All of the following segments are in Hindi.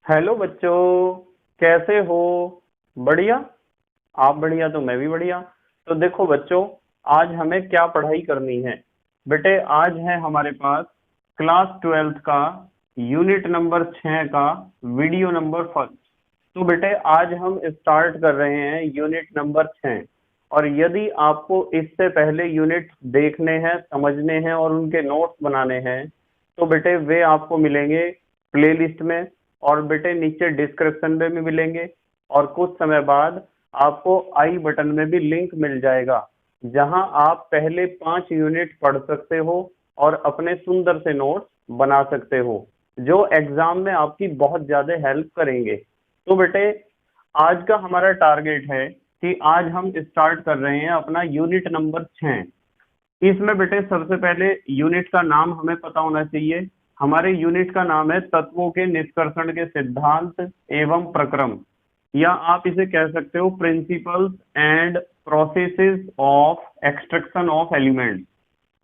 हेलो बच्चों, कैसे हो? बढ़िया। आप बढ़िया तो मैं भी बढ़िया। तो देखो बच्चों, आज हमें क्या पढ़ाई करनी है। बेटे आज है हमारे पास क्लास 12th का यूनिट नंबर 6 का वीडियो नंबर फर्स्ट। तो बेटे आज हम स्टार्ट कर रहे हैं यूनिट नंबर 6। और यदि आपको इससे पहले यूनिट देखने हैं, समझने हैं और उनके नोट्स बनाने हैं तो बेटे वे आपको मिलेंगे प्लेलिस्ट में, और बेटे नीचे डिस्क्रिप्शन में भी मिलेंगे। और कुछ समय बाद आपको आई बटन में भी लिंक मिल जाएगा, जहां आप पहले 5 यूनिट पढ़ सकते हो और अपने सुंदर से नोट्स बना सकते हो, जो एग्जाम में आपकी बहुत ज्यादा हेल्प करेंगे। तो बेटे आज का हमारा टारगेट है कि आज हम स्टार्ट कर रहे हैं अपना यूनिट नंबर 6। इसमें बेटे सबसे पहले यूनिट का नाम हमें पता होना चाहिए। हमारे यूनिट का नाम है तत्वों के निष्कर्षण के सिद्धांत एवं प्रक्रम, या आप इसे कह सकते हो principles and processes of extraction of elements.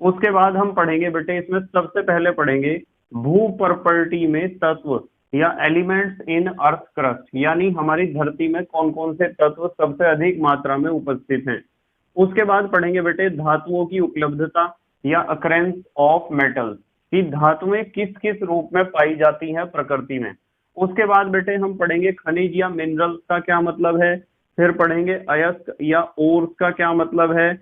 उसके बाद हम पढ़ेंगे बेटे, इसमें सबसे पहले पढ़ेंगे भू प्रॉपर्टी में तत्व या एलिमेंट्स इन अर्थ क्रस्ट, यानी हमारी धरती में कौन कौन से तत्व सबसे अधिक मात्रा में उपस्थित हैं। उसके बाद पढ़ेंगे बेटे धातुओं की उपलब्धता या अकरेंस ऑफ मेटल्स, कि धातुएं किस किस रूप में पाई जाती हैं प्रकृति में। उसके बाद बेटे हम पढ़ेंगे खनिज या मिनरल्स का क्या मतलब है। फिर पढ़ेंगे अयस्क या ओर्स का क्या मतलब है।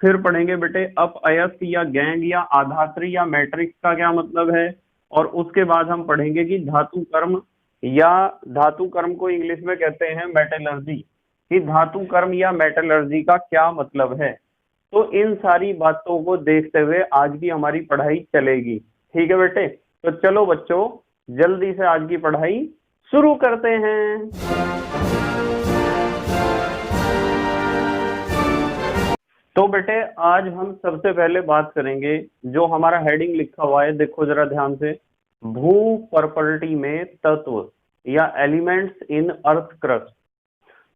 फिर पढ़ेंगे बेटे अप अयस्क या गैंग या आधात्री या मैट्रिक्स का क्या मतलब है। और उसके बाद हम पढ़ेंगे कि धातु कर्म, या धातु कर्म को इंग्लिश में कहते हैं मेटलर्जी, कि धातु कर्म या मेटलर्जी का क्या मतलब है। तो इन सारी बातों को देखते हुए आज की हमारी पढ़ाई चलेगी। ठीक है बेटे, तो चलो बच्चों जल्दी से आज की पढ़ाई शुरू करते हैं। तो बेटे आज हम सबसे पहले बात करेंगे, जो हमारा हेडिंग लिखा हुआ है देखो जरा ध्यान से, भू प्रॉपर्टी में तत्व या एलिमेंट्स इन अर्थ क्रस्ट।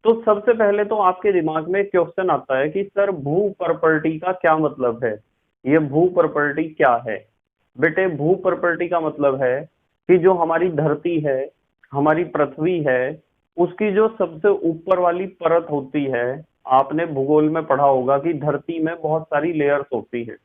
तो सबसे पहले तो आपके दिमाग में क्वेश्चन आता है कि सर भू प्रॉपर्टी का क्या मतलब है, ये भू प्रॉपर्टी क्या है। बेटे भू प्रॉपर्टी का मतलब है कि जो हमारी धरती है, हमारी पृथ्वी है, उसकी जो सबसे ऊपर वाली परत होती है, आपने भूगोल में पढ़ा होगा कि धरती में बहुत सारी लेयर्स होती हैं।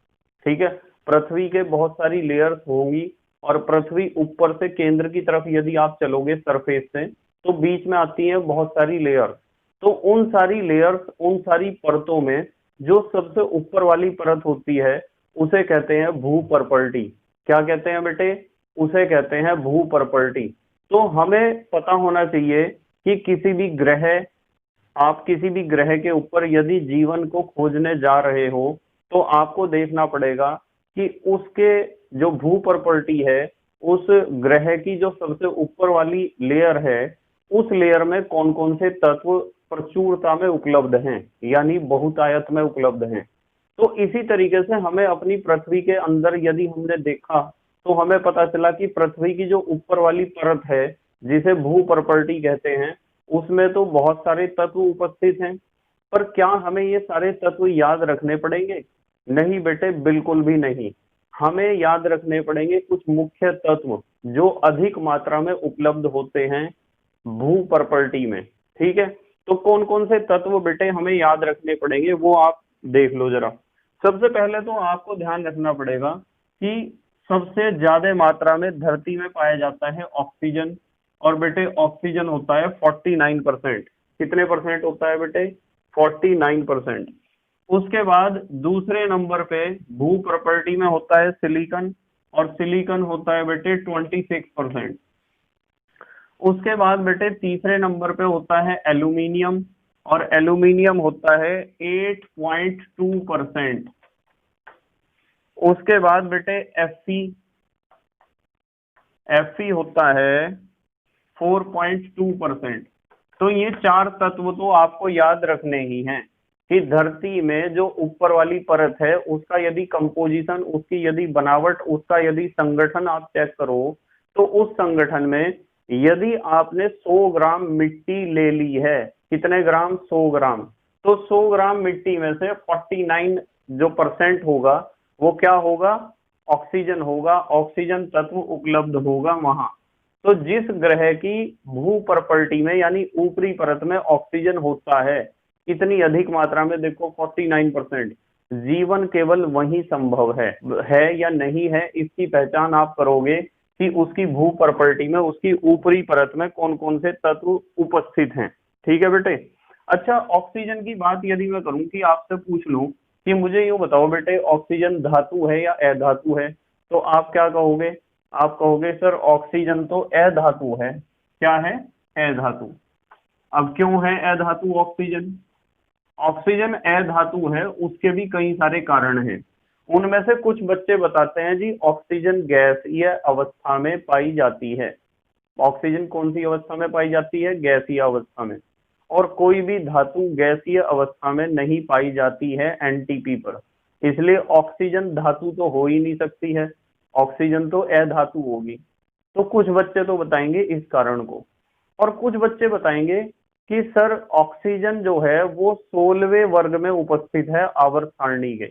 ठीक है, पृथ्वी के बहुत सारी लेयर्स होंगी, और पृथ्वी ऊपर से केंद्र की तरफ यदि आप चलोगे सरफेस से, तो बीच में आती है बहुत सारी लेयर्स। तो उन सारी लेयर्स, उन सारी परतों में जो सबसे ऊपर वाली परत होती है उसे कहते हैं भू प्रॉपर्टी। क्या कहते हैं बेटे? उसे कहते हैं भू प्रॉपर्टी। तो हमें पता होना चाहिए कि किसी भी ग्रह, आप किसी भी ग्रह के ऊपर यदि जीवन को खोजने जा रहे हो तो आपको देखना पड़ेगा कि उसके जो भू प्रॉपर्टी है, उस ग्रह की जो सबसे ऊपर वाली लेयर है, उस लेयर में कौन कौन से तत्व प्रचुरता में उपलब्ध हैं, यानी बहुतायत में उपलब्ध हैं। तो इसी तरीके से हमें अपनी पृथ्वी के अंदर यदि हमने देखा तो हमें पता चला कि पृथ्वी की जो ऊपर वाली परत है, जिसे भू प्रॉपर्टी कहते हैं, उसमें तो बहुत सारे तत्व उपस्थित हैं। पर क्या हमें ये सारे तत्व याद रखने पड़ेंगे? नहीं बेटे, बिल्कुल भी नहीं। हमें याद रखने पड़ेंगे कुछ मुख्य तत्व जो अधिक मात्रा में उपलब्ध होते हैं भू प्रॉपर्टी में। ठीक है, तो कौन कौन से तत्व बेटे हमें याद रखने पड़ेंगे वो आप देख लो जरा। सबसे पहले तो आपको ध्यान रखना पड़ेगा कि सबसे ज्यादा मात्रा में धरती में पाया जाता है ऑक्सीजन। और बेटे ऑक्सीजन होता है 49%। कितने परसेंट होता है बेटे? 49%। उसके बाद दूसरे नंबर पे भू प्रॉपर्टी में होता है सिलिकॉन, और सिलिकॉन होता है बेटे 26%। उसके बाद बेटे तीसरे नंबर पे होता है एल्यूमिनियम, और एल्यूमिनियम होता है 8.2%। उसके बाद बेटे एफई, एफई होता है 4.2%। तो ये चार तत्व तो आपको याद रखने ही हैं कि धरती में जो ऊपर वाली परत है उसका यदि कंपोजिशन, उसकी यदि बनावट, उसका यदि संगठन आप चेक करो, तो उस संगठन में यदि आपने 100 ग्राम मिट्टी ले ली है, कितने ग्राम? 100 ग्राम। तो 100 ग्राम मिट्टी में से 49 जो परसेंट होगा वो क्या होगा? ऑक्सीजन होगा। ऑक्सीजन तत्व उपलब्ध होगा वहां। तो जिस ग्रह की भू प्रॉपर्टी में यानी ऊपरी परत में ऑक्सीजन होता है इतनी अधिक मात्रा में, देखो 49%, जीवन केवल वही संभव है या नहीं है, इसकी पहचान आप करोगे कि उसकी भू प्रॉपर्टी में उसकी ऊपरी परत में कौन कौन से तत्व उपस्थित हैं। ठीक है बेटे। अच्छा, ऑक्सीजन की बात यदि मैं करूं कि आपसे पूछ लूं कि मुझे यूं बताओ बेटे, ऑक्सीजन धातु है या अधातु है, तो आप क्या कहोगे? आप कहोगे सर ऑक्सीजन तो अधातु है। क्या है? अधातु। अब क्यों है अधातु ऑक्सीजन? ऑक्सीजन अधातु है, उसके भी कई सारे कारण हैं। उनमें से कुछ बच्चे बताते हैं जी ऑक्सीजन गैसीय अवस्था में पाई जाती है। ऑक्सीजन कौन सी अवस्था में पाई जाती है? गैसीय अवस्था में। और कोई भी धातु गैसीय अवस्था में नहीं पाई जाती है एनटीपी पर, इसलिए ऑक्सीजन धातु तो हो ही नहीं सकती है, ऑक्सीजन तो अधातु होगी। तो कुछ बच्चे तो बताएंगे इस कारण को, और कुछ बच्चे बताएंगे कि सर ऑक्सीजन जो है वो 16वें वर्ग में उपस्थित है आवर्त सारणी के,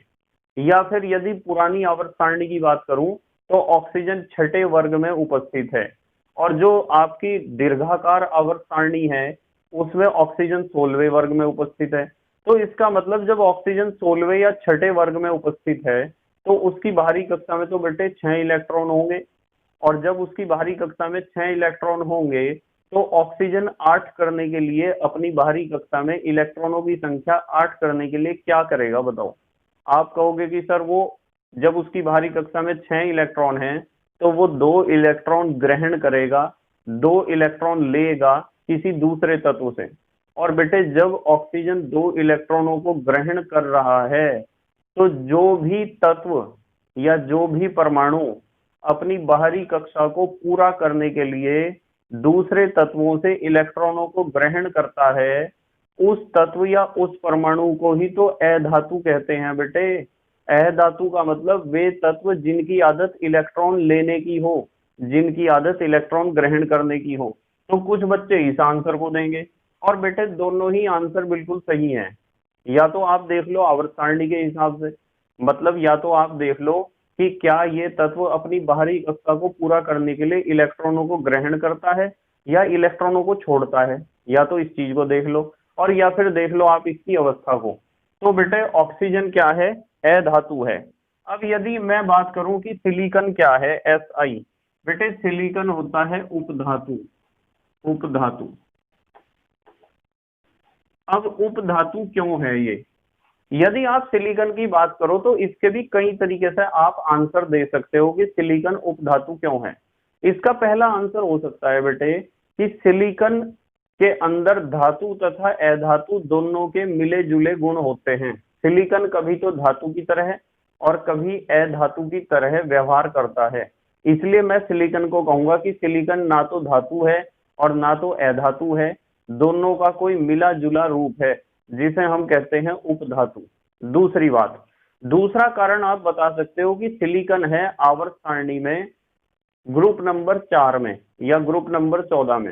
या फिर यदि पुरानी आवर्त सारणी की बात करूं तो ऑक्सीजन 6ठे वर्ग में उपस्थित है, और जो आपकी दीर्घाकार आवर्त सारणी है उसमें ऑक्सीजन 16वें वर्ग में उपस्थित है। तो इसका मतलब जब ऑक्सीजन 16वें या 6ठे वर्ग में उपस्थित है तो उसकी बाहरी कक्षा में तो बेटे 6 इलेक्ट्रॉन होंगे, और जब उसकी बाहरी कक्षा में 6 इलेक्ट्रॉन होंगे तो ऑक्सीजन 8 करने के लिए अपनी बाहरी कक्षा में इलेक्ट्रॉनों की संख्या 8 करने के लिए क्या करेगा बताओ? आप कहोगे कि सर वो जब उसकी बाहरी कक्षा में 6 इलेक्ट्रॉन हैं तो वो 2 इलेक्ट्रॉन ग्रहण करेगा, 2 इलेक्ट्रॉन लेगा किसी दूसरे तत्व से। और बेटे जब ऑक्सीजन 2 इलेक्ट्रॉनों को ग्रहण कर रहा है तो जो भी तत्व या जो भी परमाणु अपनी बाहरी कक्षा को पूरा करने के लिए दूसरे तत्वों से इलेक्ट्रॉनों को ग्रहण करता है, उस तत्व या उस परमाणु को ही तो अधातु कहते हैं बेटे। अधातु का मतलब वे तत्व जिनकी आदत इलेक्ट्रॉन लेने की हो, जिनकी आदत इलेक्ट्रॉन ग्रहण करने की हो। तो कुछ बच्चे इस आंसर को देंगे, और बेटे दोनों ही आंसर बिल्कुल सही हैं। या तो आप देख लो आवर्त सारणी के हिसाब से, मतलब या तो आप देख लो कि क्या ये तत्व अपनी बाहरी कक्षा को पूरा करने के लिए इलेक्ट्रॉनों को ग्रहण करता है या इलेक्ट्रॉनों को छोड़ता है, या तो इस चीज को देख लो, और या फिर देख लो आप इसकी अवस्था को। तो बेटे ऑक्सीजन क्या है? अधातु है। अब यदि मैं बात करूं कि सिलिकॉन क्या है, Si, बेटे सिलिकॉन होता है उपधातु। उपधातु। अब उपधातु क्यों है ये? यदि आप सिलिकॉन की बात करो तो इसके भी कई तरीके से आप आंसर दे सकते हो कि सिलिकॉन उपधातु क्यों है। इसका पहला आंसर हो सकता है बेटे कि सिलिकॉन के अंदर धातु तथा अधातु दोनों के मिले जुले गुण होते हैं। सिलिकॉन कभी तो धातु की तरह और कभी अधातु की तरह व्यवहार करता है, इसलिए मैं सिलिकॉन को कहूंगा कि सिलिकॉन ना तो धातु है और ना तो अधातु है, दोनों का कोई मिला जुला रूप है जिसे हम कहते हैं उपधातु। दूसरी बात, दूसरा कारण आप बता सकते हो कि सिलिकॉन है आवर्त सारणी में ग्रुप नंबर 4 में या ग्रुप नंबर 14 में।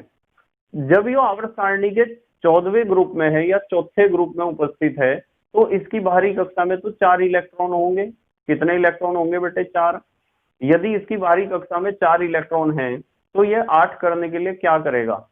जब ये आवर्त सारणी के 14वें ग्रुप में है या चौथे ग्रुप में उपस्थित है तो इसकी बाहरी कक्षा में तो 4 इलेक्ट्रॉन होंगे। कितने इलेक्ट्रॉन होंगे बेटे? 4। यदि इसकी बाहरी कक्षा में 4 इलेक्ट्रॉन हैं तो ये 8 करने के लिए क्या करेगा?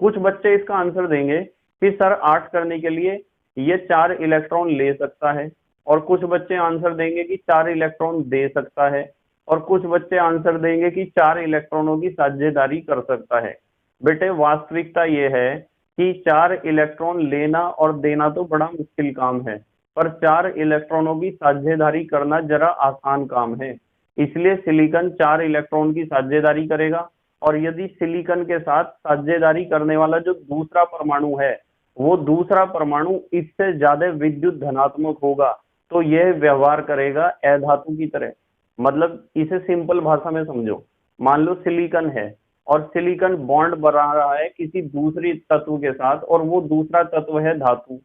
कुछ बच्चे इसका आंसर देंगे कि सर 8 करने के लिए ये 4 इलेक्ट्रॉन ले सकता है, और कुछ बच्चे आंसर देंगे कि 4 इलेक्ट्रॉन दे सकता है, और कुछ बच्चे आंसर देंगे कि 4 इलेक्ट्रॉनों की साझेदारी कर सकता है। बेटे वास्तविकता ये है कि 4 इलेक्ट्रॉन लेना और देना तो बड़ा मुश्किल काम है, पर 4 इलेक्ट्रॉनों की साझेदारी करना जरा आसान काम है। इसलिए सिलिकॉन 4 इलेक्ट्रॉन की साझेदारी करेगा, और यदि सिलिकॉन के साथ साझेदारी करने वाला जो दूसरा परमाणु है वो दूसरा परमाणु इससे ज्यादा विद्युत धनात्मक होगा तो यह व्यवहार करेगा अधातु की तरह। मतलब इसे सिंपल भाषा में समझो, मान लो सिलिकॉन है और सिलिकॉन बॉन्ड बना रहा है किसी दूसरी तत्व के साथ, और वो दूसरा तत्व है धातु,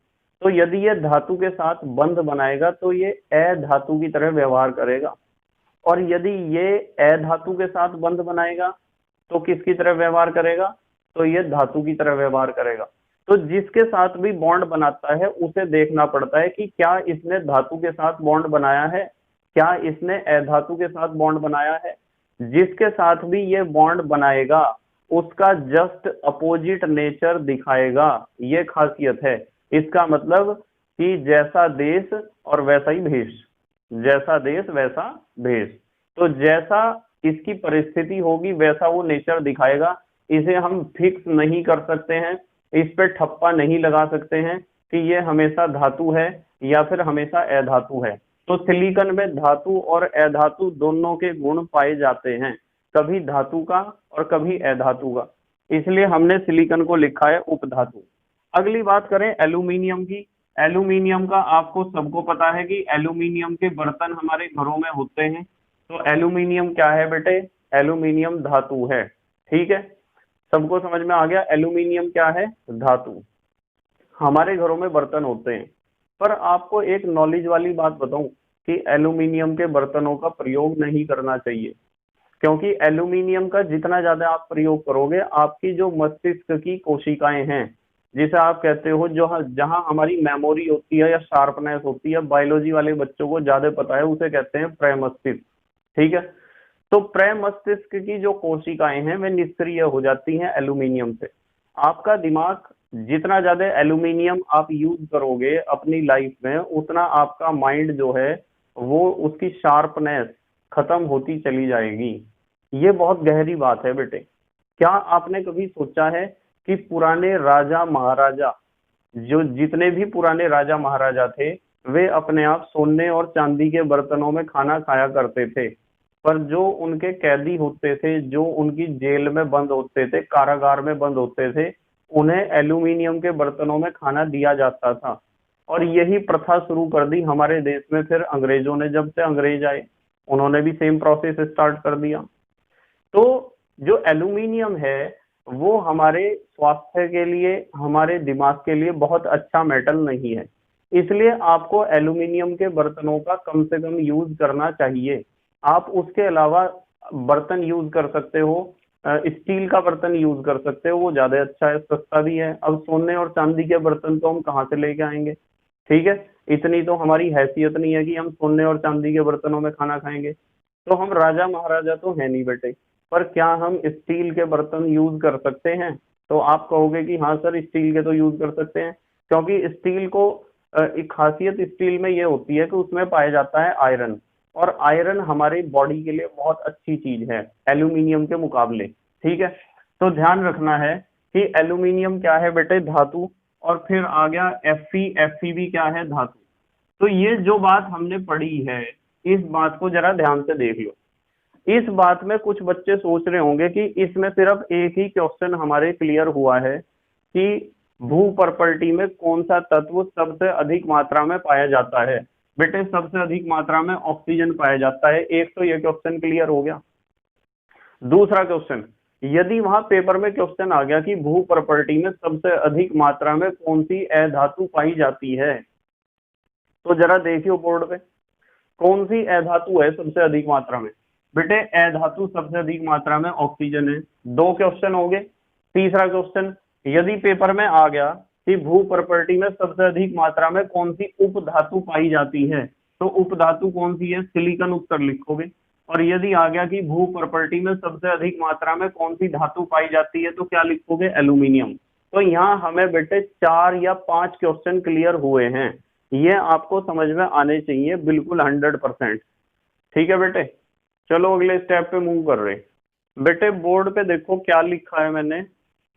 तो यदि ये धातु के साथ बंध बनाएगा तो ये अधातु की तरह व्यवहार करेगा, और यदि ये अधातु के साथ बंध बनाएगा तो किसकी तरह व्यवहार करेगा? तो ये धातु की तरह व्यवहार करेगा। तो जिसके साथ भी बॉन्ड बनाता है उसे देखना पड़ता है कि क्या इसने धातु के साथ बॉन्ड बनाया है, क्या इसने अधातु के साथ बॉन्ड बनाया है। जिसके साथ भी ये बॉन्ड बनाएगा उसका जस्ट अपोजिट नेचर दिखाएगा। ये खासियत है। इसका मतलब कि जैसा देश और वैसा ही भेष, जैसा देश वैसा भेष। तो जैसा इसकी परिस्थिति होगी वैसा वो नेचर दिखाएगा। इसे हम फिक्स नहीं कर सकते हैं, इस पे ठप्पा नहीं लगा सकते हैं कि ये हमेशा धातु है या फिर हमेशा अधातु है। तो सिलिकॉन में धातु और अधातु दोनों के गुण पाए जाते हैं, कभी धातु का और कभी अधातु का, इसलिए हमने सिलिकॉन को लिखा है उपधातु। अगली बात करें एल्यूमिनियम की। एल्यूमिनियम का आपको सबको पता है कि एल्यूमिनियम के बर्तन हमारे घरों में होते हैं। तो एल्यूमिनियम क्या है बेटे? एल्यूमिनियम धातु है। ठीक है, सबको समझ में आ गया एल्यूमिनियम क्या है? धातु। हमारे घरों में बर्तन होते हैं, पर आपको एक नॉलेज वाली बात बताऊं कि एल्यूमिनियम के बर्तनों का प्रयोग नहीं करना चाहिए, क्योंकि एल्यूमिनियम का जितना ज्यादा आप प्रयोग करोगे, आपकी जो मस्तिष्क की कोशिकाएं हैं, जिसे आप कहते हो जो जहां हमारी मेमोरी होती है या शार्पनेस होती है, बायोलॉजी वाले बच्चों को ज्यादा पता है, उसे कहते हैं प्रमस्तिष्क। ठीक है, तो प्रमस्तिष्क की जो कोशिकाएं हैं वे निष्क्रिय हो जाती हैं एल्यूमिनियम से। आपका दिमाग जितना ज्यादा एल्यूमिनियम आप यूज करोगे अपनी लाइफ में, उतना आपका माइंड जो है वो उसकी शार्पनेस खत्म होती चली जाएगी। ये बहुत गहरी बात है बेटे। क्या आपने कभी सोचा है कि पुराने राजा महाराजा, जो जितने भी पुराने राजा महाराजा थे, वे अपने आप सोने और चांदी के बर्तनों में खाना खाया करते थे, पर जो उनके कैदी होते थे, जो उनकी जेल में बंद होते थे, कारागार में बंद होते थे, उन्हें एल्यूमिनियम के बर्तनों में खाना दिया जाता था। और यही प्रथा शुरू कर दी हमारे देश में फिर अंग्रेजों ने। जब से अंग्रेज आए उन्होंने भी सेम प्रोसेस स्टार्ट कर दिया। तो जो एल्यूमिनियम है वो हमारे स्वास्थ्य के लिए, हमारे दिमाग के लिए बहुत अच्छा मेटल नहीं है, इसलिए आपको एल्यूमिनियम के बर्तनों का कम से कम यूज करना चाहिए। आप उसके अलावा बर्तन यूज कर सकते हो, स्टील का बर्तन यूज कर सकते हो, वो ज्यादा अच्छा है, सस्ता भी है। अब सोने और चांदी के बर्तन तो हम कहाँ से लेके आएंगे? ठीक है, इतनी तो हमारी हैसियत नहीं है कि हम सोने और चांदी के बर्तनों में खाना खाएंगे। तो हम राजा महाराजा तो है नहीं बेटे, पर क्या हम स्टील के बर्तन यूज कर सकते हैं? तो आप कहोगे कि हाँ सर स्टील के तो यूज कर सकते हैं, क्योंकि स्टील को एक खासियत स्टील में ये होती है कि उसमें पाया जाता है आयरन, और आयरन हमारी बॉडी के लिए बहुत अच्छी चीज है एल्यूमिनियम के मुकाबले। ठीक है, तो ध्यान रखना है कि एल्यूमिनियम क्या है बेटे? धातु। और फिर आ गया Fe भी क्या है? धातु। तो ये जो बात हमने पढ़ी है, इस बात को जरा ध्यान से देख लो। इस बात में कुछ बच्चे सोच रहे होंगे कि इसमें सिर्फ एक ही क्वेश्चन हमारे क्लियर हुआ है कि भू प्रॉपर्टी में कौन सा तत्व सबसे अधिक मात्रा में पाया जाता है। बेटे सबसे अधिक मात्रा में ऑक्सीजन पाया जाता है। एक तो ये क्वेश्चन क्लियर हो गया। दूसरा क्वेश्चन, यदि वहां पेपर में क्वेश्चन आ गया कि भू प्रॉपर्टी में सबसे अधिक मात्रा में कौन सी अधातु पाई जाती है, तो जरा देखियो बोर्ड पे कौन सी अधातु है सबसे अधिक मात्रा में। बेटे अधातु सबसे अधिक मात्रा में ऑक्सीजन है। दो क्वेश्चन हो गए। तीसरा क्वेश्चन, यदि पेपर में आ गया कि भू प्रॉपर्टी में सबसे अधिक मात्रा में कौन सी उपधातु पाई जाती है, तो उपधातु कौन सी है? सिलिकॉन उत्तर लिखोगे। और यदि आ गया कि भू प्रॉपर्टी में सबसे अधिक मात्रा में कौन सी धातु पाई जाती है, तो क्या लिखोगे? एल्यूमिनियम। तो यहाँ हमें बेटे 4 या 5 क्वेश्चन क्लियर हुए हैं। ये आपको समझ में आने चाहिए बिल्कुल 100%। ठीक है बेटे, चलो अगले स्टेप पे मूव कर रहे। बेटे बोर्ड पे देखो क्या लिखा है मैंने।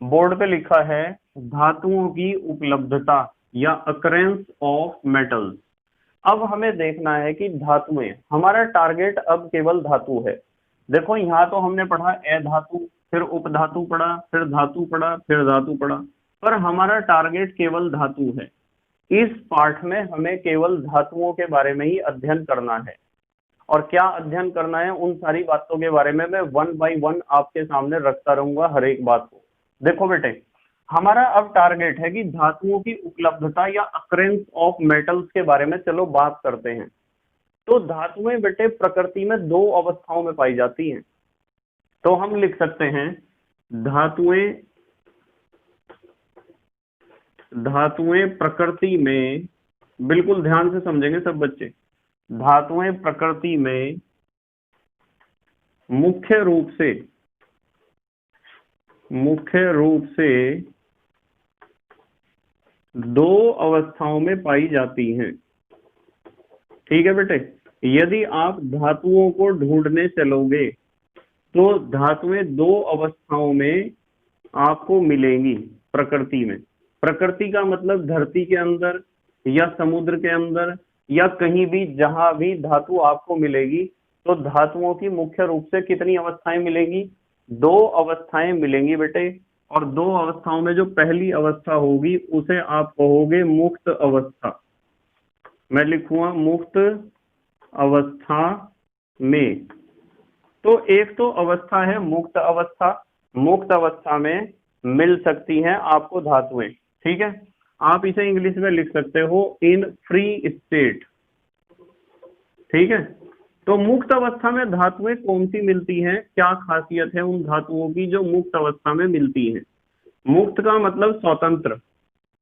बोर्ड पे लिखा है धातुओं की उपलब्धता या अकरेंस ऑफ मेटल्स। अब हमें देखना है कि धातुएं, हमारा टारगेट अब केवल धातु है। देखो यहाँ तो हमने पढ़ा अधातु, फिर उपधातु पढ़ा, फिर धातु पढ़ा, फिर धातु पढ़ा, पर हमारा टारगेट केवल धातु है। इस पाठ में हमें केवल धातुओं के बारे में ही अध्ययन करना है। और क्या अध्ययन करना है, उन सारी बातों के बारे में मैं 1 बाय 1 आपके सामने रखता रहूंगा हर एक बात को। देखो बेटे, हमारा अब टारगेट है कि धातुओं की उपलब्धता या अकरेंस ऑफ मेटल्स के बारे में चलो बात करते हैं। तो धातुएं बेटे प्रकृति में 2 अवस्थाओं में पाई जाती हैं। तो हम लिख सकते हैं धातुएं प्रकृति में, बिल्कुल ध्यान से समझेंगे सब बच्चे, धातुएं प्रकृति में मुख्य रूप से मुख्य रूप से दो अवस्थाओं में पाई जाती हैं। ठीक है बेटे, यदि आप धातुओं को ढूंढने चलोगे तो धातुएं दो अवस्थाओं में आपको मिलेंगी प्रकृति में। प्रकृति का मतलब धरती के अंदर या समुद्र के अंदर या कहीं भी, जहां भी धातु आपको मिलेगी, तो धातुओं की मुख्य रूप से कितनी अवस्थाएं मिलेंगी? दो अवस्थाएं मिलेंगी बेटे। और दो अवस्थाओं में जो पहली अवस्था होगी उसे आप कहोगे मुक्त अवस्था। मैं लिखूंगा मुक्त अवस्था में। तो एक तो अवस्था है मुक्त अवस्था। मुक्त अवस्था में मिल सकती हैं आपको धातुएं। ठीक है, आप इसे इंग्लिश में लिख सकते हो इन फ्री स्टेट। ठीक है, तो मुक्त अवस्था में धातुएं कौन सी मिलती हैं, क्या खासियत है उन धातुओं की जो मुक्त अवस्था में मिलती हैं? मुक्त का मतलब स्वतंत्र।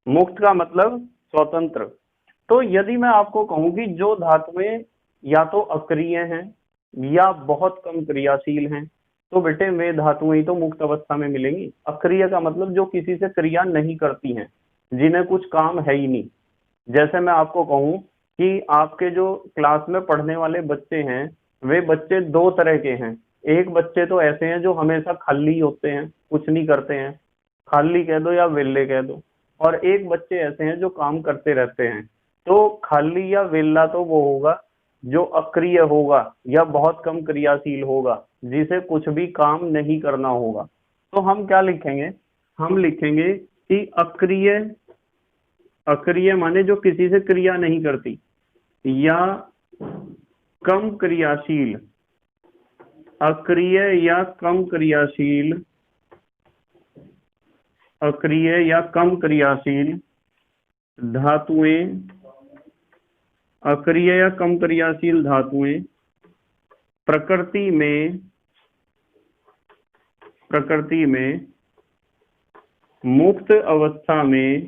मुक्त का मतलब स्वतंत्र। तो यदि मैं आपको कहूं कि जो धातुएं या तो अक्रिय हैं या बहुत कम क्रियाशील हैं, तो बेटे वे धातुएं ही तो मुक्त अवस्था में मिलेंगी। अक्रिय का मतलब जो किसी से क्रिया नहीं करती हैं, जिन्हें कुछ काम है ही नहीं। जैसे मैं आपको कहूं कि आपके जो क्लास में पढ़ने वाले बच्चे हैं, वे बच्चे दो तरह के हैं। एक बच्चे तो ऐसे हैं जो हमेशा खाली होते हैं, कुछ नहीं करते हैं, खाली कह दो या वेल्ले कह दो। और एक बच्चे ऐसे हैं जो काम करते रहते हैं। तो खाली या वेल्ला तो वो होगा जो अक्रिय होगा या बहुत कम क्रियाशील होगा, जिसे कुछ भी काम नहीं करना होगा। तो हम क्या लिखेंगे? हम लिखेंगे कि अक्रिय। अक्रिय माने जो किसी से क्रिया नहीं करती, या कम क्रियाशील। अक्रिय या कम क्रियाशील। अक्रिय या कम क्रियाशील धातुएं। अक्रिय या कम क्रियाशील धातुएं प्रकृति में मुक्त अवस्था में,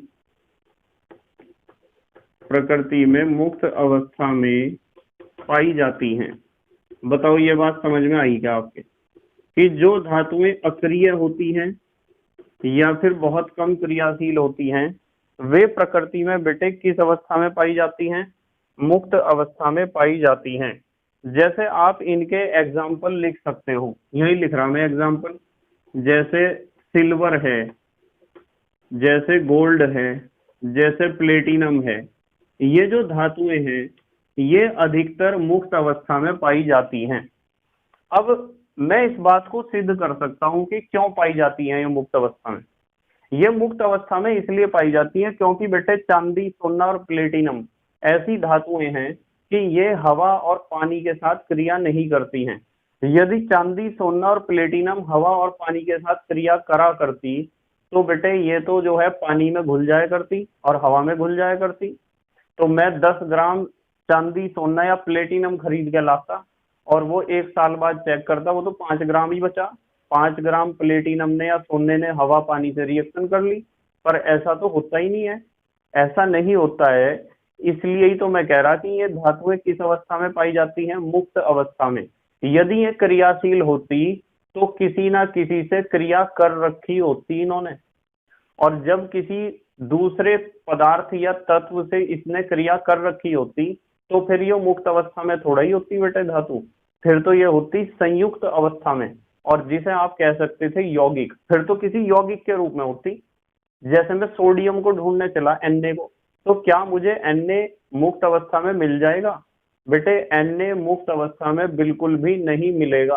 प्रकृति में मुक्त अवस्था में पाई जाती हैं। बताओ ये बात समझ में आई क्या आपके? कि जो धातुएं अक्रिय होती हैं या फिर बहुत कम क्रियाशील होती हैं, वे प्रकृति में बेटे किस अवस्था में पाई जाती हैं? मुक्त अवस्था में पाई जाती हैं। जैसे आप इनके एग्जाम्पल लिख सकते हो, यही लिख रहा मैं एग्जाम्पल। जैसे सिल्वर है, जैसे गोल्ड है, जैसे प्लेटिनम है। ये जो धातुएं हैं ये अधिकतर मुक्त अवस्था में पाई जाती हैं। अब मैं इस बात को सिद्ध कर सकता हूं कि क्यों पाई जाती हैं ये मुक्त अवस्था में। ये मुक्त अवस्था में इसलिए पाई जाती हैं क्योंकि बेटे चांदी, सोना और प्लेटिनम ऐसी धातुएं हैं कि ये हवा और पानी के साथ क्रिया नहीं करती हैं। यदि चांदी, सोना और प्लेटिनम हवा और पानी के साथ क्रिया करा करती तो बेटे ये तो जो है पानी में घुल जाया करती और हवा में घुल जाया करती। तो मैं 10 ग्राम चांदी, सोना या प्लेटिनम खरीद के लाता और वो एक साल बाद चेक करता, वो तो 5 ग्राम ही बचा। 5 ग्राम प्लेटिनम ने या सोने ने हवा पानी से रिएक्शन कर ली। पर ऐसा तो होता ही नहीं है, ऐसा नहीं होता है। इसलिए ही तो मैं कह रहा कि ये धातुएं किस अवस्था में पाई जाती हैं? मुक्त अवस्था में। यदि ये क्रियाशील होती तो किसी ना किसी से क्रिया कर रखी होती इन्होंने, और जब किसी दूसरे पदार्थ या तत्व से इसने क्रिया कर रखी होती तो फिर ये मुक्त अवस्था में थोड़ा ही होती बेटे धातु, फिर तो ये होती संयुक्त अवस्था में, और जिसे आप कह सकते थे यौगिक। फिर तो किसी यौगिक के रूप में होती। जैसे मैं सोडियम को ढूंढने चला, Na को, तो क्या मुझे Na मुक्त अवस्था में मिल जाएगा? बेटे Na मुक्त अवस्था में बिल्कुल भी नहीं मिलेगा,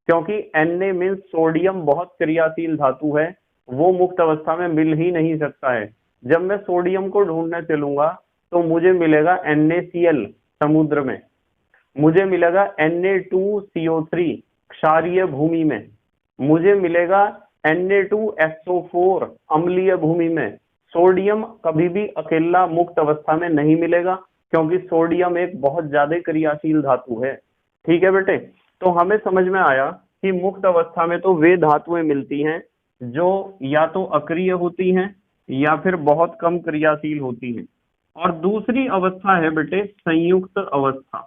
क्योंकि Na मीन्स सोडियम बहुत क्रियाशील धातु है, वो मुक्त अवस्था में मिल ही नहीं सकता है। जब मैं सोडियम को ढूंढने चलूंगा तो मुझे मिलेगा NaCl समुद्र में, मुझे मिलेगा Na2CO3 क्षारीय भूमि में, मुझे मिलेगा Na2SO4 अम्लीय भूमि में। सोडियम कभी भी अकेला मुक्त अवस्था में नहीं मिलेगा, क्योंकि सोडियम एक बहुत ज्यादा क्रियाशील धातु है। ठीक है बेटे, तो हमें समझ में आया कि मुक्त अवस्था में तो वे धातुएं मिलती हैं जो या तो अक्रिय होती हैं या फिर बहुत कम क्रियाशील होती हैं। और दूसरी अवस्था है बेटे संयुक्त अवस्था।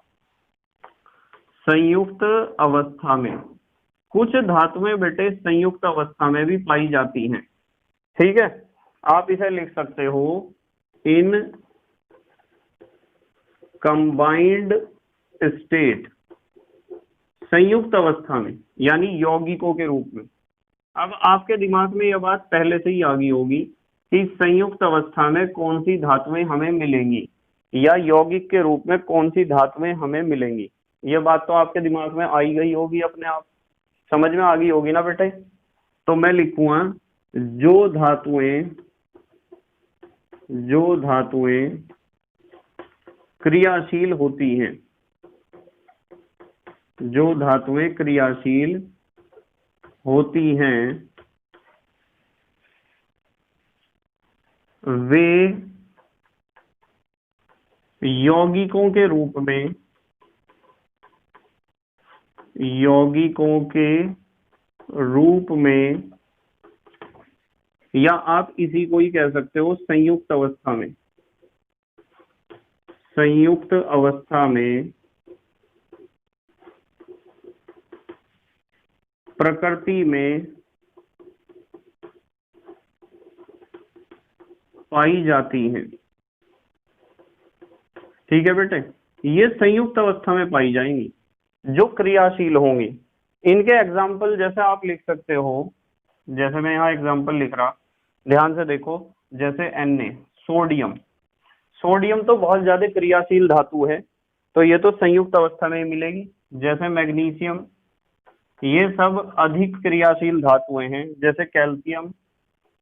संयुक्त अवस्था में कुछ धातुएं बेटे संयुक्त अवस्था में भी पाई जाती हैं। ठीक है, आप इसे लिख सकते हो इन कंबाइंड स्टेट, संयुक्त अवस्था में यानी यौगिकों के रूप में। अब आपके दिमाग में यह बात पहले से ही आ गई होगी कि संयुक्त अवस्था में कौन सी धातुएं हमें मिलेंगी या यौगिक के रूप में कौन सी धातुएं हमें मिलेंगी। यह बात तो आपके दिमाग में आई गई होगी, अपने आप समझ में आ गई होगी ना बेटे। तो मैं लिखूंगा जो धातुएं क्रियाशील होती हैं, जो धातुएं क्रियाशील होती हैं वे यौगिकों के रूप में या आप इसी को ही कह सकते हो संयुक्त अवस्था में प्रकृति में पाई जाती हैं। ठीक है बेटे, ये संयुक्त अवस्था में पाई जाएंगी जो क्रियाशील होंगी। इनके एग्जाम्पल जैसे आप लिख सकते हो, जैसे मैं यहाँ एग्जाम्पल लिख रहा, ध्यान से देखो, जैसे Na, सोडियम तो बहुत ज्यादा क्रियाशील धातु है, तो ये तो संयुक्त अवस्था में मिलेगी। जैसे मैग्नीशियम, ये सब अधिक क्रियाशील धातुएं हैं। जैसे कैल्शियम,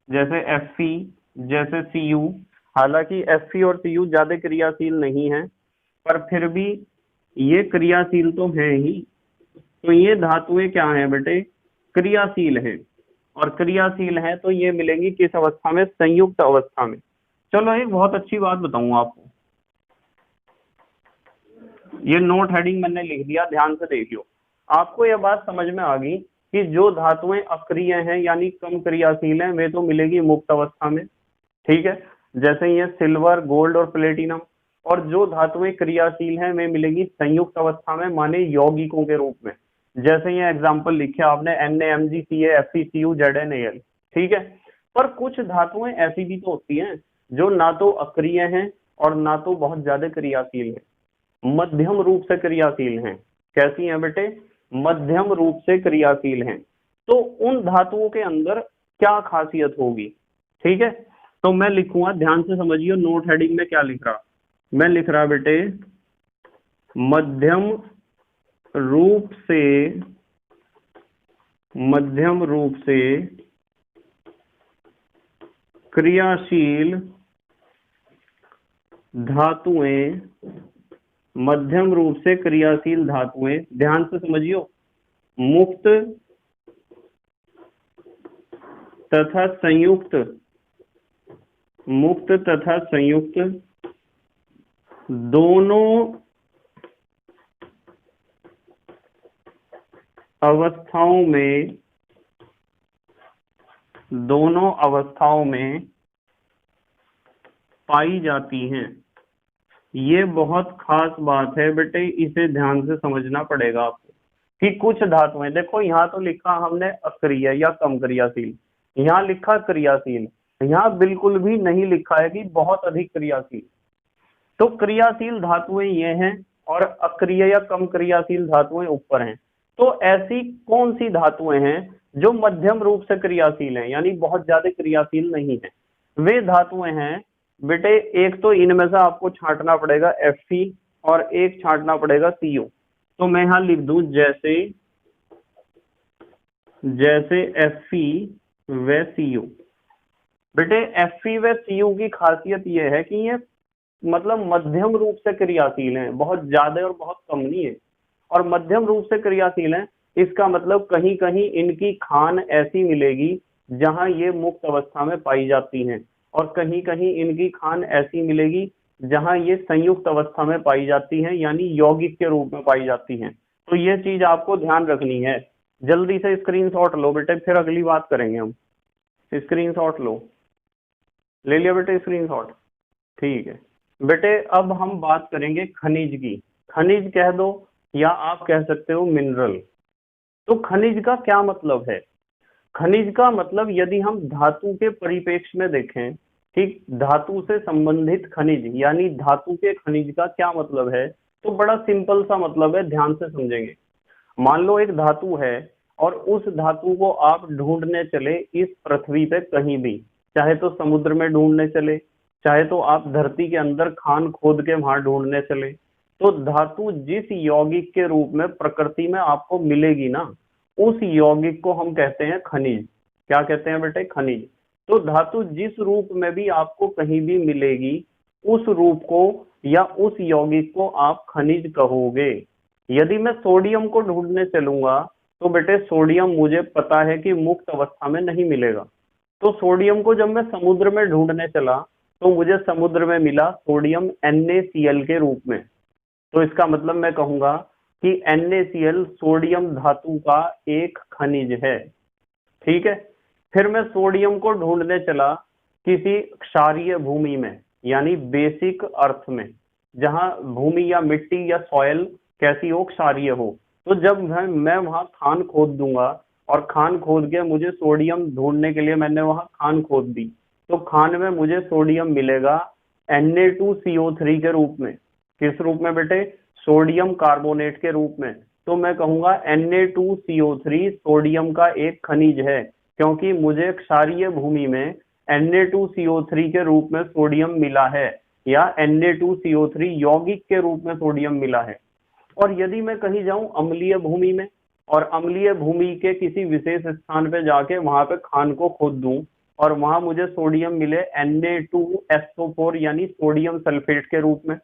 जैसे Fe, जैसे Cu। हालांकि Fe और Cu ज्यादा क्रियाशील नहीं है, पर फिर भी ये क्रियाशील तो है ही। तो ये धातुएं क्या हैं बेटे, क्रियाशील हैं, और क्रियाशील है तो ये मिलेंगी किस अवस्था में, संयुक्त अवस्था में। चलो एक बहुत अच्छी बात बताऊं आपको, ये नोट हेडिंग मैंने लिख दिया, ध्यान से देखियो। आपको यह बात समझ में आ गई कि जो धातुएं अक्रिय हैं यानी कम क्रियाशील हैं वे तो मिलेगी मुक्त अवस्था में। ठीक है, जैसे ये सिल्वर, गोल्ड और प्लेटिनम। और जो धातुएं क्रियाशील हैं वे मिलेगी संयुक्त अवस्था में, माने यौगिकों के रूप में। जैसे ये एग्जाम्पल लिखे आपने NaMgCa FeCu ZnAl। ठीक है, पर कुछ धातुएं ऐसी भी तो होती हैं जो ना तो अक्रिय हैं और ना तो बहुत ज्यादा क्रियाशील हैं, मध्यम रूप से क्रियाशील हैं। कैसी हैं बेटे, मध्यम रूप से क्रियाशील हैं। तो उन धातुओं के अंदर क्या खासियत होगी। ठीक है, तो मैं लिखूंगा, ध्यान से समझिए, नोट हेडिंग में क्या लिख रहा, मैं लिख रहा बेटे मध्यम रूप से क्रियाशील धातुएं, मध्यम रूप से क्रियाशील धातुएं, ध्यान से समझियो, मुक्त तथा संयुक्त दोनों अवस्थाओं में पाई जाती हैं। ये बहुत खास बात है बेटे, इसे ध्यान से समझना पड़ेगा आपको कि कुछ धातुएं, देखो यहाँ तो लिखा हमने अक्रिय या कम क्रियाशील, यहाँ लिखा क्रियाशील, यहाँ बिल्कुल भी नहीं लिखा है कि बहुत अधिक क्रियाशील। तो क्रियाशील धातुएं ये हैं और अक्रिय या कम क्रियाशील धातुएं ऊपर हैं। तो ऐसी कौन सी धातुएं हैं जो मध्यम रूप से क्रियाशील हैं यानी बहुत ज्यादा क्रियाशील नहीं है। वे धातुएं हैं बेटे, एक तो इनमें से आपको छांटना पड़ेगा Fe और एक छांटना पड़ेगा Cu। तो मैं यहां लिख दूं जैसे Fe व Cu। बेटे Fe व Cu की खासियत यह है कि ये मतलब मध्यम रूप से क्रियाशील हैं, बहुत ज्यादा और बहुत कम नहीं है। और मध्यम रूप से क्रियाशील हैं, इसका मतलब कहीं कहीं इनकी खान ऐसी मिलेगी जहां ये मुक्त अवस्था में पाई जाती हैं, और कहीं कहीं इनकी खान ऐसी मिलेगी जहां ये संयुक्त अवस्था में पाई जाती हैं यानी यौगिक के रूप में पाई जाती हैं। तो ये चीज आपको ध्यान रखनी है। जल्दी से स्क्रीनशॉट लो बेटे, फिर अगली बात करेंगे हम। स्क्रीनशॉट लो, ले लिया बेटे स्क्रीनशॉट। ठीक है बेटे, अब हम बात करेंगे खनिज की। खनिज कह दो या आप कह सकते हो मिनरल। तो खनिज का क्या मतलब है? खनिज का मतलब यदि हम धातु के परिप्रेक्ष्य में देखें, ठीक, धातु से संबंधित खनिज यानी धातु के खनिज का क्या मतलब है, तो बड़ा सिंपल सा मतलब है, ध्यान से समझेंगे। मान लो एक धातु है और उस धातु को आप ढूंढने चले इस पृथ्वी पे कहीं भी, चाहे तो समुद्र में ढूंढने चले, चाहे तो आप धरती के अंदर खान खोद के वहां ढूंढने चले, तो धातु जिस यौगिक के रूप में प्रकृति में आपको मिलेगी ना, उस यौगिक को हम कहते हैं खनिज। क्या कहते हैं बेटे? खनिज। तो धातु जिस रूप में भी आपको कहीं भी मिलेगी, उस रूप को या उस यौगिक को आप खनिज कहोगे। यदि मैं सोडियम को ढूंढने चलूंगा, तो बेटे सोडियम मुझे पता है कि मुक्त अवस्था में नहीं मिलेगा। तो सोडियम को जब मैं समुद्र में ढूंढने चला, तो मुझे समुद्र में मिला सोडियम NaCl के रूप में। तो इसका मतलब मैं कहूंगा कि NaCl सोडियम धातु का एक खनिज है। ठीक है। फिर मैं सोडियम को ढूंढने चला किसी क्षारीय भूमि में, यानी बेसिक अर्थ में, जहां भूमि या मिट्टी या सॉयल कैसी हो? क्षारीय हो। तो जब मैं वहां खान खोद दूंगा, और खान खोद के मुझे सोडियम ढूंढने के लिए मैंने वहां खान खोद दी, तो खान में मुझे सोडियम मिलेगा Na2CO3 के रूप में। किस रूप में बेटे? सोडियम कार्बोनेट के रूप में। तो मैं कहूंगा Na2CO3 सोडियम का एक खनिज है, क्योंकि मुझे क्षारीय भूमि में Na2CO3 के रूप में सोडियम मिला है, या Na2CO3 यौगिक के रूप में सोडियम मिला है। और यदि मैं कहीं जाऊं अम्लीय भूमि में, और अम्लीय भूमि के किसी विशेष स्थान पे जाके वहां पे खान को खोद दूं, और वहां मुझे सोडियम मिले Na2SO4 यानी सोडियम सल्फेट के रूप में,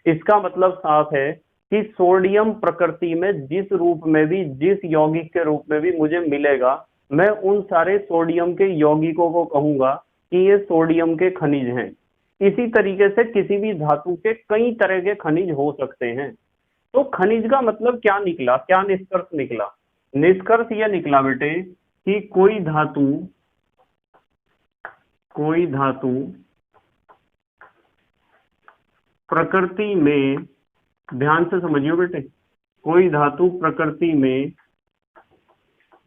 इसका मतलब साफ है कि सोडियम प्रकृति में जिस रूप में भी, जिस यौगिक के रूप में भी मुझे मिलेगा, मैं उन सारे सोडियम के यौगिकों को कहूंगा कि ये सोडियम के खनिज हैं। इसी तरीके से किसी भी धातु के कई तरह के खनिज हो सकते हैं। तो खनिज का मतलब क्या निकला? क्या निष्कर्ष निकला? निष्कर्ष यह निकला बेटे कि कोई धातु प्रकृति में, ध्यान से समझियो बेटे, कोई धातु प्रकृति में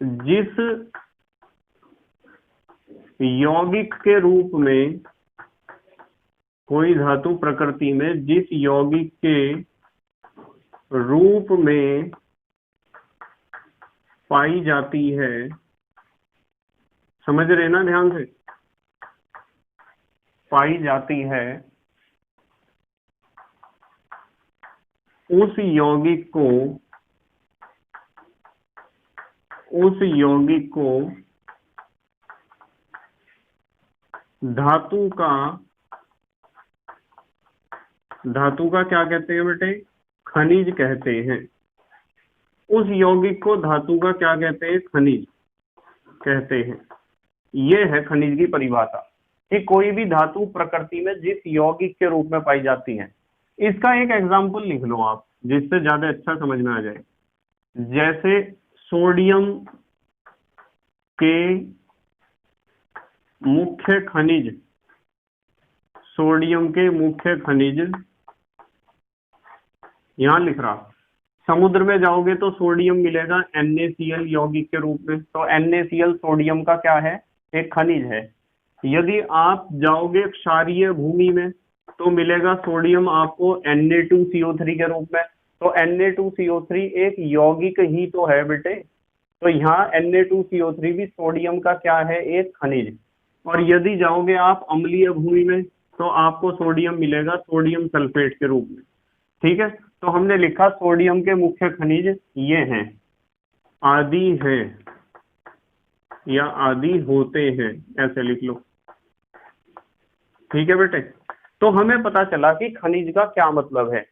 जिस यौगिक के रूप में, कोई धातु प्रकृति में जिस यौगिक के रूप में पाई जाती है, समझ रहे ना ध्यान से, पाई जाती है, उस यौगिक को धातु का क्या कहते हैं बेटे? खनिज कहते हैं। उस यौगिक को धातु का क्या कहते हैं? खनिज कहते हैं। ये है खनिज की परिभाषा, कि कोई भी धातु प्रकृति में जिस यौगिक के रूप में पाई जाती है। इसका एक एग्जाम्पल लिख लो आप, जिससे ज्यादा अच्छा समझ में आ जाए। जैसे सोडियम के मुख्य खनिज, सोडियम के मुख्य खनिज यहां लिख रहा, समुद्र में जाओगे तो सोडियम मिलेगा NaCl यौगिक के रूप में। तो NaCl सोडियम का क्या है? एक खनिज है। यदि आप जाओगे क्षारीय भूमि में, तो मिलेगा सोडियम आपको Na2CO3 के रूप में। तो Na2CO3 एक यौगिक ही तो है बेटे। तो यहाँ Na2CO3 भी सोडियम का क्या है? एक खनिज। और यदि जाओगे आप अम्लीय भूमि में, तो आपको सोडियम मिलेगा सोडियम सल्फेट के रूप में। ठीक है। तो हमने लिखा सोडियम के मुख्य खनिज ये हैं, आदि हैं या आदि होते हैं, ऐसे लिख लो। ठीक है बेटे। तो हमें पता चला कि खनिज का क्या मतलब है।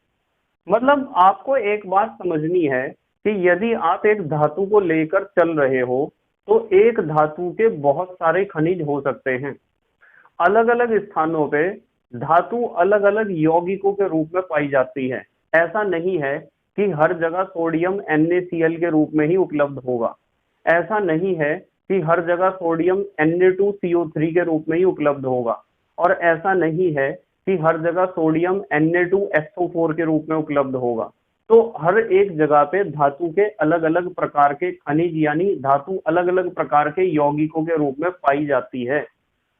मतलब आपको एक बात समझनी है कि यदि आप एक धातु को लेकर चल रहे हो, तो एक धातु के बहुत सारे खनिज हो सकते हैं। अलग अलग स्थानों पे धातु अलग अलग यौगिकों के रूप में पाई जाती है। ऐसा नहीं है कि हर जगह सोडियम NaCl के रूप में ही उपलब्ध होगा। ऐसा नहीं है कि हर जगह सोडियम Na2CO3 के रूप में ही उपलब्ध होगा। और ऐसा नहीं है कि हर जगह सोडियम Na2SO4 के रूप में उपलब्ध होगा। तो हर एक जगह पे धातु के अलग अलग प्रकार के खनिज यानी धातु अलग अलग प्रकार के यौगिकों के रूप में पाई जाती है।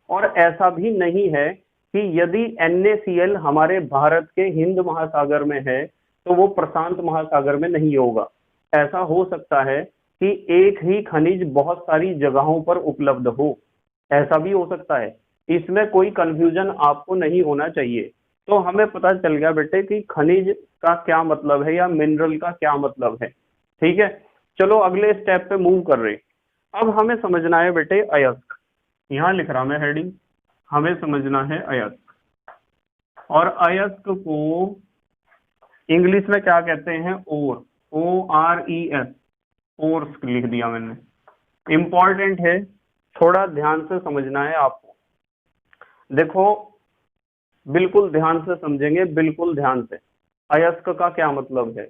और ऐसा भी नहीं है कि यदि NaCl हमारे भारत के हिंद महासागर में है तो वो प्रशांत महासागर में नहीं होगा। ऐसा हो सकता है कि एक ही खनिज बहुत सारी जगहों पर उपलब्ध हो, ऐसा भी हो सकता है। इसमें कोई कंफ्यूजन आपको नहीं होना चाहिए। तो हमें पता चल गया बेटे कि खनिज का क्या मतलब है या मिनरल का क्या मतलब है। ठीक है, चलो अगले स्टेप पे मूव कर रहे। अब हमें समझना है बेटे अयस्क, यहां लिख रहा मैं हेडिंग, हमें समझना है अयस्क। और अयस्क को इंग्लिश में क्या कहते हैं? ओर, ORES, ओर्स लिख दिया मैंने। इंपॉर्टेंट है, थोड़ा ध्यान से समझना है आपको। देखो बिल्कुल ध्यान से समझेंगे, बिल्कुल ध्यान से। अयस्क का क्या मतलब है?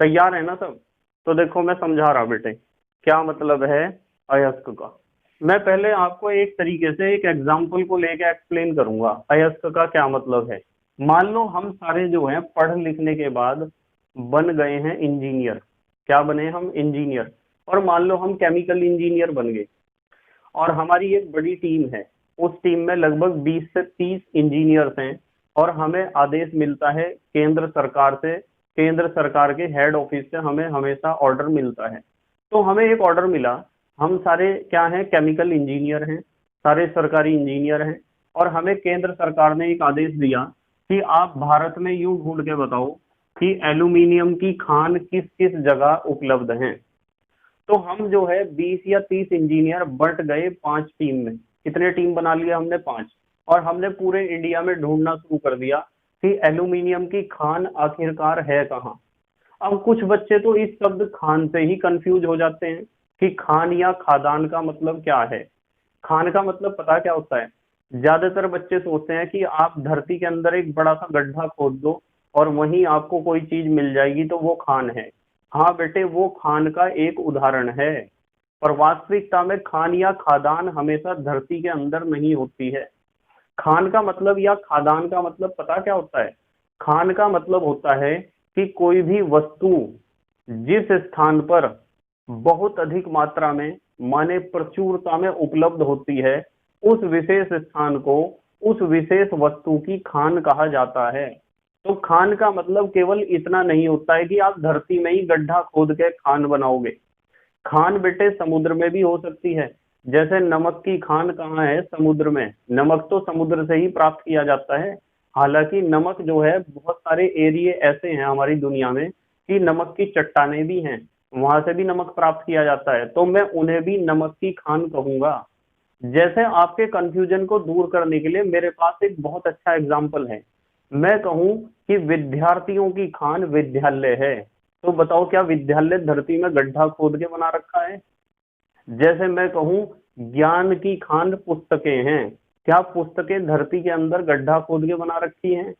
तैयार है ना सब? तो देखो मैं समझा रहा बेटे क्या मतलब है अयस्क का। मैं पहले आपको एक तरीके से एक एग्जाम्पल को लेकर एक्सप्लेन करूंगा अयस्क का क्या मतलब है। मान लो हम सारे जो हैं पढ़ लिखने के बाद बन गए हैं इंजीनियर। क्या बने हम? इंजीनियर। और मान लो हम केमिकल इंजीनियर बन गए और हमारी एक बड़ी टीम है, उस टीम में लगभग 20 से 30 इंजीनियर्स हैं और हमें आदेश मिलता है केंद्र सरकार से, केंद्र सरकार के हेड ऑफिस से हमें हमेशा ऑर्डर मिलता है। तो हमें एक ऑर्डर मिला, हम सारे क्या हैं? केमिकल इंजीनियर हैं, सारे सरकारी इंजीनियर हैं और हमें केंद्र सरकार ने एक आदेश दिया कि आप भारत में यूं ढूंढ के बताओ कि एल्यूमिनियम की खान किस किस जगह उपलब्ध है। तो हम जो है 20 या 30 इंजीनियर बंट गए 5 टीम में। कितने टीम बना लिया हमने? 5। और हमने पूरे इंडिया में ढूंढना शुरू कर दिया कि एल्यूमिनियम की खान आखिरकार है कहाँ। अब कुछ बच्चे तो इस शब्द खान से ही कंफ्यूज हो जाते हैं कि खान या खादान का मतलब क्या है। खान का मतलब पता क्या होता है? ज्यादातर बच्चे सोचते हैं कि आप धरती के अंदर एक बड़ा सा गड्ढा खोद दो और वहीं आपको कोई चीज मिल जाएगी तो वो खान है। हाँ बेटे, वो खान का एक उदाहरण है, पर वास्तविकता में खान या खादान हमेशा धरती के अंदर नहीं होती है। खान का मतलब या खादान का मतलब पता क्या होता है? खान का मतलब होता है कि कोई भी वस्तु जिस स्थान पर बहुत अधिक मात्रा में माने प्रचुरता में उपलब्ध होती है, उस विशेष स्थान को उस विशेष वस्तु की खान कहा जाता है। तो खान का मतलब केवल इतना नहीं होता है कि आप धरती में ही गड्ढा खोद के खान बनाओगे। खान बेटे समुद्र में भी हो सकती है। जैसे नमक की खान कहाँ है? समुद्र में। नमक तो समुद्र से ही प्राप्त किया जाता है। हालांकि नमक जो है बहुत सारे एरिए ऐसे हैं हमारी दुनिया में कि नमक की चट्टानें भी हैं, वहां से भी नमक प्राप्त किया जाता है, तो मैं उन्हें भी नमक की खान कहूंगा। जैसे आपके कंफ्यूजन को दूर करने के लिए मेरे पास एक बहुत अच्छा एग्जाम्पल है। मैं कहूं कि विद्यार्थियों की खान विद्यालय है, तो बताओ क्या विद्यालय धरती में गड्ढा खोद के बना रखा है? जैसे मैं कहूं ज्ञान की खान पुस्तकें हैं, क्या पुस्तकें धरती के अंदर गड्ढा खोद के बना रखी हैं?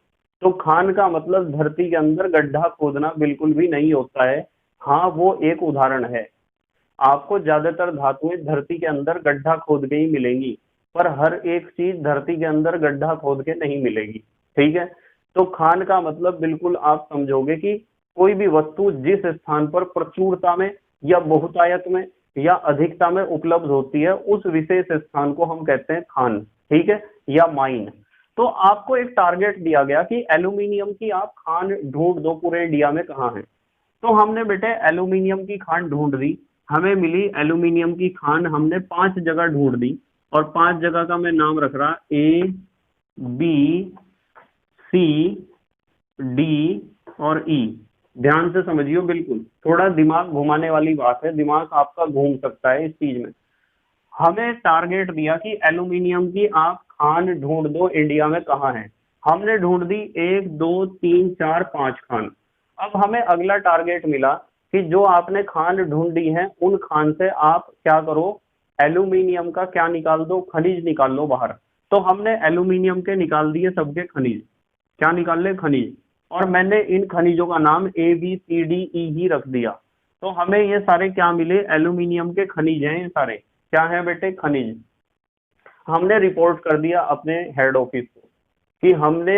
तो खान का मतलब धरती के अंदर गड्ढा खोदना बिल्कुल भी नहीं होता है। हाँ, वो एक उदाहरण है। आपको ज्यादातर धातुएं धरती के अंदर गड्ढा खोद के ही मिलेंगी, पर हर एक चीज धरती के अंदर गड्ढा खोद के नहीं मिलेगी। ठीक है, तो खान का मतलब बिल्कुल आप समझोगे कि कोई भी वस्तु जिस स्थान पर प्रचुरता में या बहुतायत में या अधिकता में उपलब्ध होती है, उस विशेष स्थान को हम कहते हैं खान। ठीक है, या माइन। तो आपको एक टारगेट दिया गया कि एल्यूमिनियम की आप खान ढूंढ दो पूरे इंडिया में कहाँ है। तो हमने बेटे एल्यूमिनियम की खान ढूंढ दी, हमें मिली एल्यूमिनियम की खान, हमने 5 जगह ढूंढ दी और 5 जगह का मैं नाम रख रहा A, B, C, D और E। ध्यान से समझियो, बिल्कुल थोड़ा दिमाग घुमाने वाली बात है, दिमाग आपका घूम सकता है इस चीज में। हमें टारगेट दिया कि एल्यूमिनियम की आप खान ढूंढ दो इंडिया में कहाँ है। हमने ढूंढ दी 1 2 3 4 5 खान। अब हमें अगला टारगेट मिला कि जो आपने खान ढूंढी है उन खान से आप क्या करो? एल्यूमिनियम का क्या निकाल दो? खनिज निकाल लो बाहर। तो हमने एल्यूमिनियम के निकाल दिए सबके खनिज। क्या निकाल ले? खनिज। और मैंने इन खनिजों का नाम ABCDE ही रख दिया। तो हमें ये सारे क्या मिले? एल्यूमिनियम के खनिज हैं ये सारे। क्या है बेटे? खनिज। हमने रिपोर्ट कर दिया अपने हेड ऑफिस को कि हमने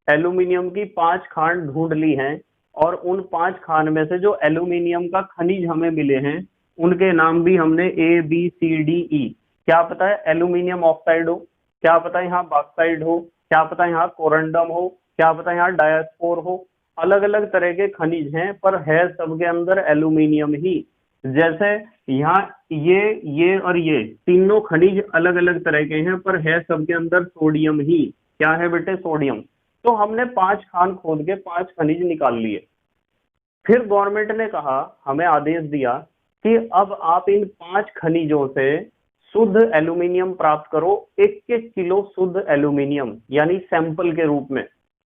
एल्यूमिनियम की 5 खान ढूंढ ली हैं और उन 5 खान में से जो एल्यूमिनियम का खनिज हमें मिले हैं उनके नाम भी हमने ABCDE, क्या पता है एल्यूमिनियम ऑक्साइड हो, क्या पता है यहाँ बॉक्साइड हो, क्या पता है यहाँ कोरंडम हो, क्या पता है यहाँ डायस्पोर हो, अलग अलग तरह के खनिज हैं पर है सबके अंदर एल्यूमिनियम ही। जैसे यहाँ ये और ये तीनों खनिज अलग अलग तरह के हैं पर है सबके अंदर सोडियम ही। क्या है बेटे? सोडियम। तो हमने 5 खान खोद के 5 खनिज निकाल लिए। फिर गवर्नमेंट ने कहा, हमें आदेश दिया कि अब आप इन 5 खनिजों से शुद्ध एल्यूमिनियम प्राप्त करो, 1-1 किलो शुद्ध एल्यूमिनियम, यानी सैंपल के रूप में,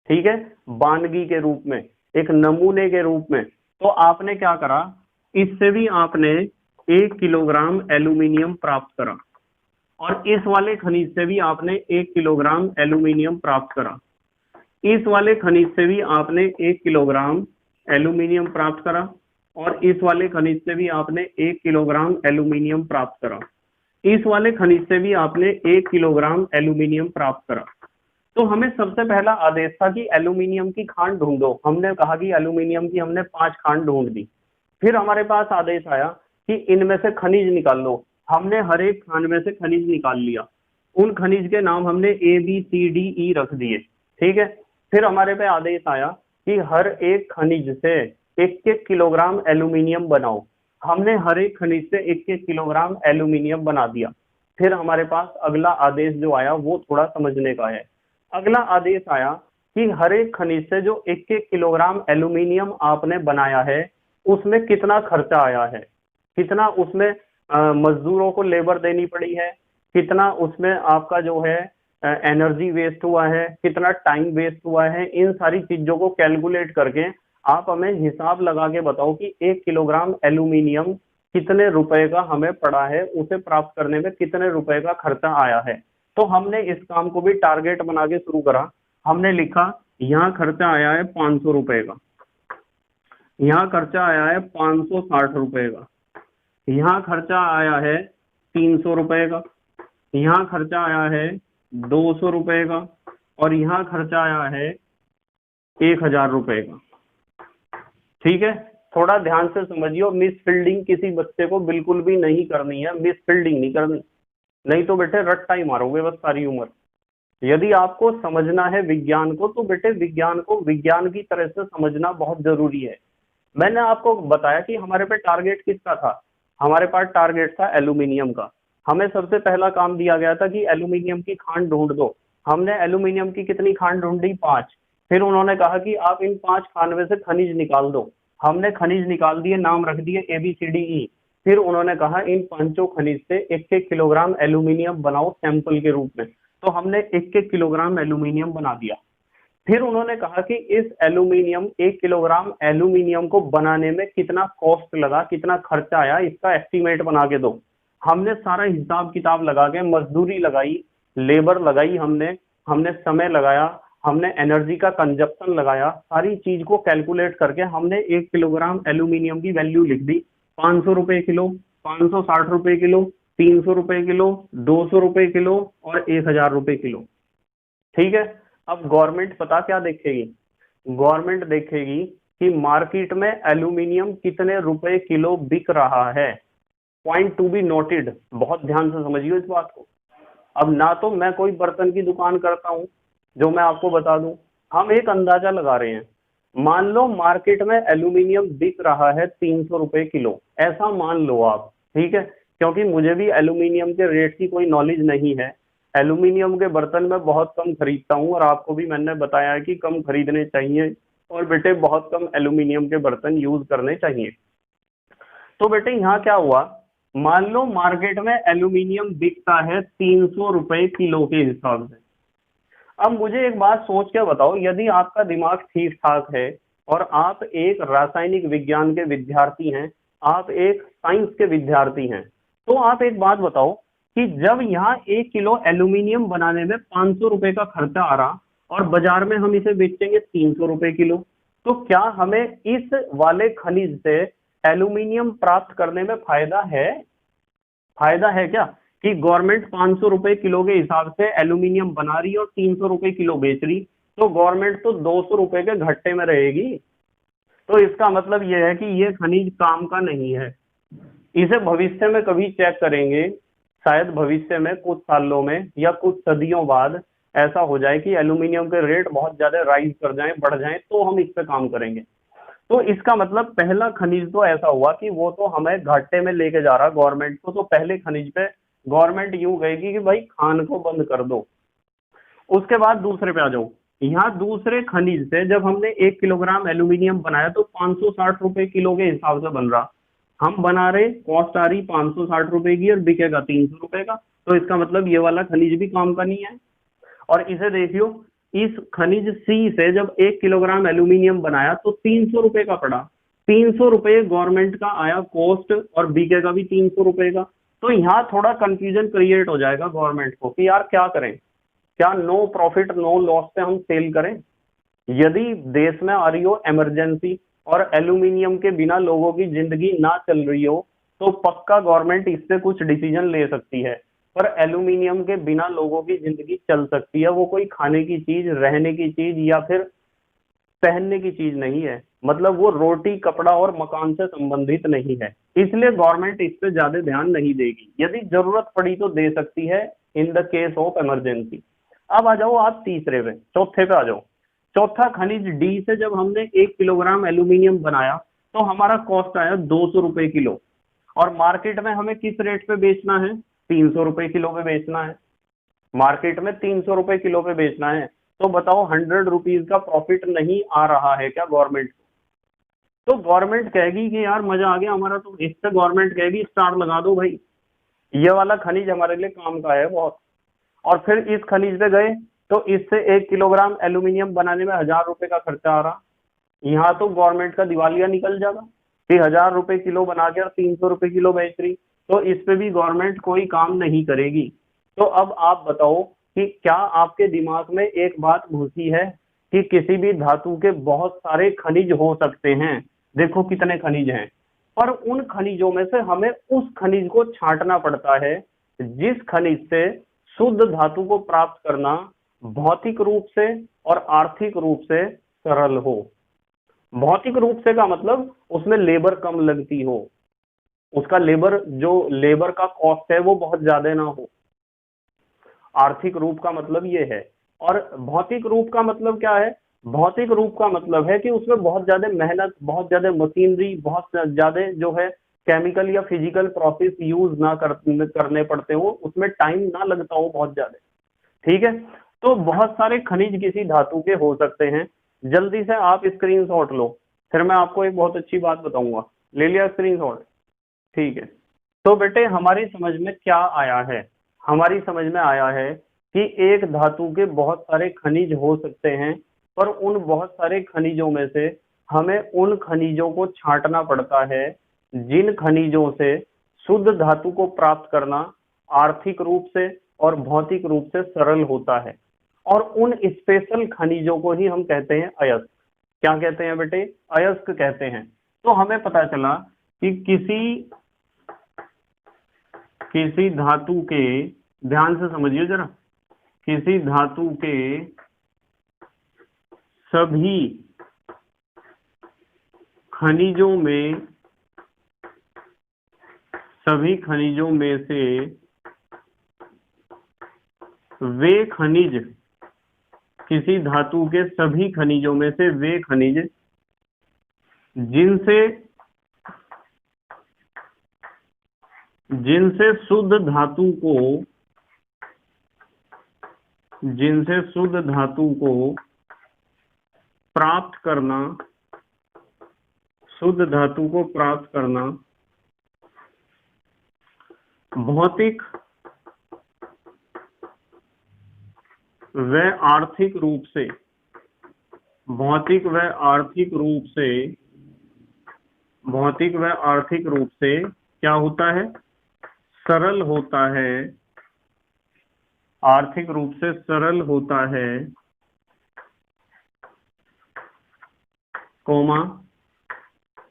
ठीक है, बानगी के रूप में, एक नमूने के रूप में। तो आपने क्या करा, इससे भी आपने 1 किलोग्राम एल्यूमिनियम प्राप्त करा और इस वाले खनिज से भी आपने 1 किलोग्राम एल्यूमिनियम प्राप्त करा, इस वाले खनिज से भी आपने 1 किलोग्राम एल्यूमिनियम प्राप्त करा और इस वाले खनिज से भी आपने 1 किलोग्राम एल्यूमिनियम प्राप्त करा, इस वाले खनिज से भी आपने 1 किलोग्राम एल्यूमिनियम प्राप्त करा। तो हमें सबसे पहला आदेश था कि एल्यूमिनियम की खान ढूंढो। हमने कहा कि एल्यूमिनियम की हमने 5 खान ढूंढ दी। फिर हमारे पास आदेश आया कि इनमें से खनिज निकाल लो। हमने हर एक खान में से खनिज निकाल लिया। उन खनिज के नाम हमने ABCDE रख दिए, ठीक है। फिर हमारे पे आदेश आया कि हर एक खनिज से 1-1 किलोग्राम एल्यूमिनियम बनाओ। हमने हर एक खनिज से 1-1 किलोग्राम एल्यूमिनियम बना दिया। फिर हमारे पास अगला आदेश जो आया वो थोड़ा समझने का है। अगला आदेश आया कि हर एक खनिज से जो 1-1 किलोग्राम एल्यूमिनियम आपने बनाया है उसमें कितना खर्चा आया है, कितना उसमें मजदूरों को लेबर देनी पड़ी है, कितना उसमें आपका जो है एनर्जी वेस्ट हुआ है, कितना टाइम वेस्ट हुआ है। इन सारी चीजों को कैलकुलेट करके आप हमें हिसाब लगा के बताओ कि 1 किलोग्राम एल्यूमिनियम कितने रुपए का हमें पड़ा है, उसे प्राप्त करने में कितने रुपए का खर्चा आया है। तो हमने इस काम को भी टारगेट बना के शुरू करा। हमने लिखा यहाँ खर्चा आया है 500 रुपए का, यहाँ खर्चा आया है 560 रुपए का, यहाँ खर्चा आया है 300 रुपए का, यहाँ खर्चा आया है 200 रुपए का और यहाँ खर्चा आया है 1000 रुपए का, ठीक है। थोड़ा ध्यान से समझिए, मिस फील्डिंग किसी बच्चे को बिल्कुल भी नहीं करनी है, मिस फील्डिंग नहीं करनी, नहीं तो बेटे रट्टा ही मारोगे बस सारी उम्र। यदि आपको समझना है विज्ञान को तो बेटे विज्ञान को विज्ञान की तरह से समझना बहुत जरूरी है। मैंने आपको बताया कि हमारे पे टारगेट किसका था, हमारे पास टारगेट था एल्यूमिनियम का। हमें सबसे पहला काम दिया गया था कि एल्यूमिनियम की खान ढूंढ दो। हमने एल्यूमिनियम की कितनी खान ढूंढी? 5। फिर उन्होंने कहा कि आप इन 5 खान में से खनिज निकाल दो। हमने खनिज निकाल दिए, नाम रख दिए ABCDE। फिर उन्होंने कहा इन 5 खनिज से 1-1 किलोग्राम एल्यूमिनियम बनाओ सैंपल के रूप में। तो हमने 1-1 किलोग्राम एल्यूमिनियम बना दिया। फिर उन्होंने कहा कि इस एल्यूमिनियम 1 किलोग्राम एल्यूमिनियम को बनाने में कितना कॉस्ट लगा, कितना खर्चा आया, इसका एस्टीमेट बना के दो। हमने सारा हिसाब किताब लगा के मजदूरी लगाई, लेबर लगाई, हमने समय लगाया, हमने एनर्जी का कंजप्शन लगाया, सारी चीज को कैलकुलेट करके हमने 1 किलोग्राम एल्यूमिनियम की वैल्यू लिख दी 500 रुपए किलो, 560 रुपए किलो, 300 रुपए किलो, 200 रुपए किलो और 1000 रुपए किलो, ठीक है। अब गवर्नमेंट पता क्या देखेगी? गवर्नमेंट देखेगी कि मार्केट में एल्यूमिनियम कितने रुपए किलो बिक रहा है। पॉइंट टू बी नोटेड, बहुत ध्यान से समझिए इस बात को। अब ना तो मैं कोई बर्तन की दुकान करता हूं जो मैं आपको बता दूं, हम एक अंदाजा लगा रहे हैं। मान लो मार्केट में एल्यूमिनियम बिक रहा है 300 रुपए किलो, ऐसा मान लो आप, ठीक है, क्योंकि मुझे भी एल्यूमिनियम के रेट की कोई नॉलेज नहीं है। एल्यूमिनियम के बर्तन मैं बहुत कम खरीदता हूं और आपको भी मैंने बताया है कि कम खरीदने चाहिए और बेटे बहुत कम एल्यूमिनियम के बर्तन यूज करने चाहिए। तो बेटे यहाँ क्या हुआ, मान लो मार्केट में एल्यूमिनियम बिकता है 300 रुपए किलो के हिसाब से। अब मुझे एक बात सोच के बताओ, यदि आपका दिमाग ठीक ठाक है और आप एक रासायनिक विज्ञान के विद्यार्थी हैं, आप एक साइंस के विद्यार्थी हैं, तो आप एक बात बताओ कि जब यहाँ 1 किलो एल्यूमिनियम बनाने में 500 रुपए का खर्चा आ रहा और बाजार में हम इसे बेचेंगे 300 रुपए किलो, तो क्या हमें इस वाले खनिज से एल्यूमिनियम प्राप्त करने में फायदा है? फायदा है क्या कि गवर्नमेंट 500 रुपए किलो के हिसाब से एल्यूमिनियम बना रही और 300 रुपए किलो बेच रही, तो गवर्नमेंट तो 200 रुपए के घट्टे में रहेगी। तो इसका मतलब यह है कि ये खनिज काम का नहीं है। इसे भविष्य में कभी चेक करेंगे, शायद भविष्य में कुछ सालों में या कुछ सदियों बाद ऐसा हो जाए कि एल्यूमिनियम के रेट बहुत ज्यादा राइज कर जाएं, बढ़ जाएं, तो हम इस पे काम करेंगे। तो इसका मतलब पहला खनिज तो ऐसा हुआ कि वो तो हमें घाटे में लेके जा रहा गवर्नमेंट को, तो पहले खनिज पे गवर्नमेंट यूं कहेगी कि भाई खान को बंद कर दो। उसके बाद दूसरे पे आ जाओ। यहाँ दूसरे खनिज से जब हमने 1 किलोग्राम एल्यूमिनियम बनाया तो 560 रुपए किलो के हिसाब से बन रहा। हम बना रहे, कॉस्ट आ रही 560 रुपए की और बिकेगा 300 रुपए का। तो इसका मतलब ये वाला खनिज भी काम का नहीं है। और इसे देखियो, इस खनिज सी से जब 1 किलोग्राम एल्यूमिनियम बनाया तो 300 रुपए का पड़ा। 300 रुपए गवर्नमेंट का आया कॉस्ट और बिकेगा भी 300 रुपए का। तो यहाँ थोड़ा कंफ्यूजन क्रिएट हो जाएगा गवर्नमेंट को कि यार क्या करें, क्या नो प्रॉफिट नो लॉस पे हम सेल करें। यदि देश में आ रही हो इमरजेंसी और एल्यूमिनियम के बिना लोगों की जिंदगी ना चल रही हो, तो पक्का गवर्नमेंट इससे कुछ डिसीजन ले सकती है। पर एल्यूमिनियम के बिना लोगों की जिंदगी चल सकती है, वो कोई खाने की चीज, रहने की चीज या फिर पहनने की चीज नहीं है। मतलब वो रोटी, कपड़ा और मकान से संबंधित नहीं है। इसलिए गवर्नमेंट इस पे ज्यादा ध्यान नहीं देगी। यदि जरूरत पड़ी तो दे सकती है in the case of emergency. अब आ जाओ आप तीसरे पे, चौथे पे आ जाओ। चौथा खनिज डी से जब हमने 1 किलोग्राम एल्यूमिनियम बनाया तो हमारा कॉस्ट आया 200 रुपए किलो। और मार्केट में हमें किस रेट पे बेचना है? 300 रुपए किलो पे बेचना है। मार्केट में 300 रुपए किलो पे बेचना है। तो बताओ 100 रुपीज का प्रॉफिट नहीं आ रहा है क्या गवर्नमेंट को? तो गवर्नमेंट कहेगी कि यार मजा आ गया हमारा, तो इससे गवर्नमेंट कहेगी स्टार लगा दो भाई, ये वाला खनिज हमारे लिए काम का है बहुत। और फिर इस खनिज पे गए तो इससे 1 किलोग्राम एल्यूमिनियम बनाने में 1000 रुपए का खर्चा आ रहा। यहाँ तो गवर्नमेंट का दिवालिया निकल जाएगा कि 1000 रुपए किलो बना के और 300 रुपए किलो बेच रही। तो इस पे भी गवर्नमेंट कोई काम नहीं करेगी। तो अब आप बताओ कि क्या आपके दिमाग में एक बात घुसी है कि किसी भी धातु के बहुत सारे खनिज हो सकते हैं। देखो कितने खनिज हैं, पर उन खनिजों में से हमें उस खनिज को छांटना पड़ता है जिस खनिज से शुद्ध धातु को प्राप्त करना भौतिक रूप से और आर्थिक रूप से सरल हो। भौतिक रूप से का मतलब उसमें लेबर कम लगती हो, उसका लेबर, जो लेबर का कॉस्ट है वो बहुत ज्यादा ना हो। आर्थिक रूप का मतलब ये है। और भौतिक रूप का मतलब क्या है? भौतिक रूप का मतलब है कि उसमें बहुत ज्यादा मेहनत, बहुत ज्यादा मशीनरी, बहुत ज्यादा जो है केमिकल या फिजिकल प्रोसेस यूज ना करने पड़ते हो, उसमें टाइम ना लगता हो बहुत ज्यादा। ठीक है, तो बहुत सारे खनिज किसी धातु के हो सकते हैं। जल्दी से आप स्क्रीनशॉट लो, फिर मैं आपको एक बहुत अच्छी बात बताऊंगा। ले लिया स्क्रीनशॉट? ठीक है। तो बेटे हमारी समझ में क्या आया है? हमारी समझ में आया है कि एक धातु के बहुत सारे खनिज हो सकते हैं, पर उन बहुत सारे खनिजों में से हमें उन खनिजों को छांटना पड़ता है जिन खनिजों से शुद्ध धातु को प्राप्त करना आर्थिक रूप से और भौतिक रूप से सरल होता है। और उन स्पेशल खनिजों को ही हम कहते हैं अयस्क। क्या कहते हैं बेटे? अयस्क कहते हैं। तो हमें पता चला कि किसी धातु के, ध्यान से समझिए जरा, किसी धातु के सभी खनिजों में से वे खनिज, किसी धातु के सभी खनिजों में से वे खनिज जिनसे शुद्ध धातु को प्राप्त करना भौतिक व आर्थिक रूप से क्या होता है? सरल होता है। आर्थिक रूप से सरल होता है, कोमा,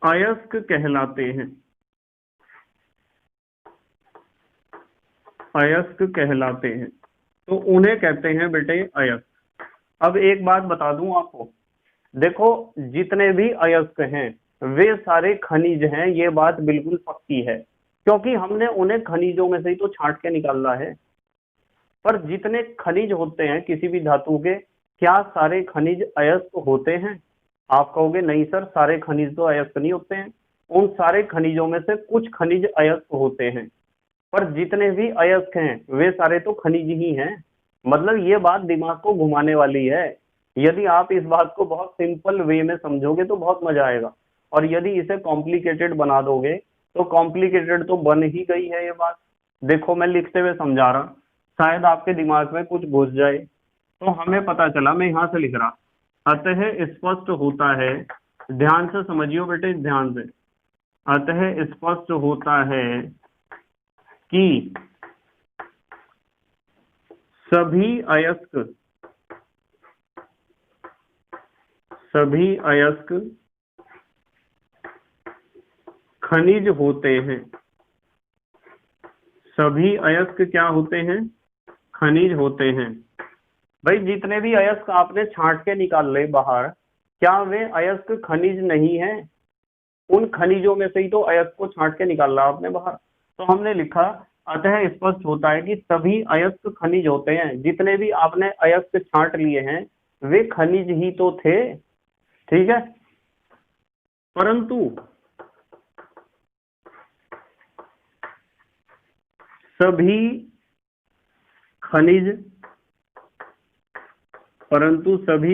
अयस्क कहलाते हैं। अयस्क कहलाते हैं, तो उन्हें कहते हैं बेटे अयस्क। अब एक बात बता दूं आपको, देखो जितने भी अयस्क हैं वे सारे खनिज हैं, ये बात बिल्कुल पक्की है, क्योंकि हमने उन्हें खनिजों में से ही तो छांट के निकाला है। पर जितने खनिज होते हैं किसी भी धातु के, क्या सारे खनिज अयस्क होते हैं? आप कहोगे नहीं सर, सारे खनिज तो अयस्क नहीं होते हैं। उन सारे खनिजों में से कुछ खनिज अयस्क होते हैं, पर जितने भी अयस्क हैं वे सारे तो खनिज ही हैं। मतलब ये बात दिमाग को घुमाने वाली है। यदि आप इस बात को बहुत सिंपल वे में समझोगे तो बहुत मजा आएगा, और यदि इसे कॉम्प्लिकेटेड बना दोगे तो कॉम्प्लिकेटेड तो बन ही गई है ये बात। देखो मैं लिखते हुए समझा रहा, शायद आपके दिमाग में कुछ घुस जाए। तो हमें पता चला, मैं यहां से लिख रहा, अतः स्पष्ट होता है, ध्यान से समझियो बेटे, ध्यान से। अतः स्पष्ट होता है कि सभी अयस्क खनिज होते हैं। सभी अयस्क क्या होते हैं? खनिज होते हैं। भाई जितने भी अयस्क आपने छांट के निकाल ले बाहर, क्या वे अयस्क खनिज नहीं है? उन खनिजों में से ही तो अयस्क को छांट के निकाला आपने बाहर। तो हमने लिखा, अतः स्पष्ट होता है कि सभी अयस्क खनिज होते हैं। जितने भी आपने अयस्क छांट लिए हैं वे खनिज ही तो थे, ठीक है। परंतु सभी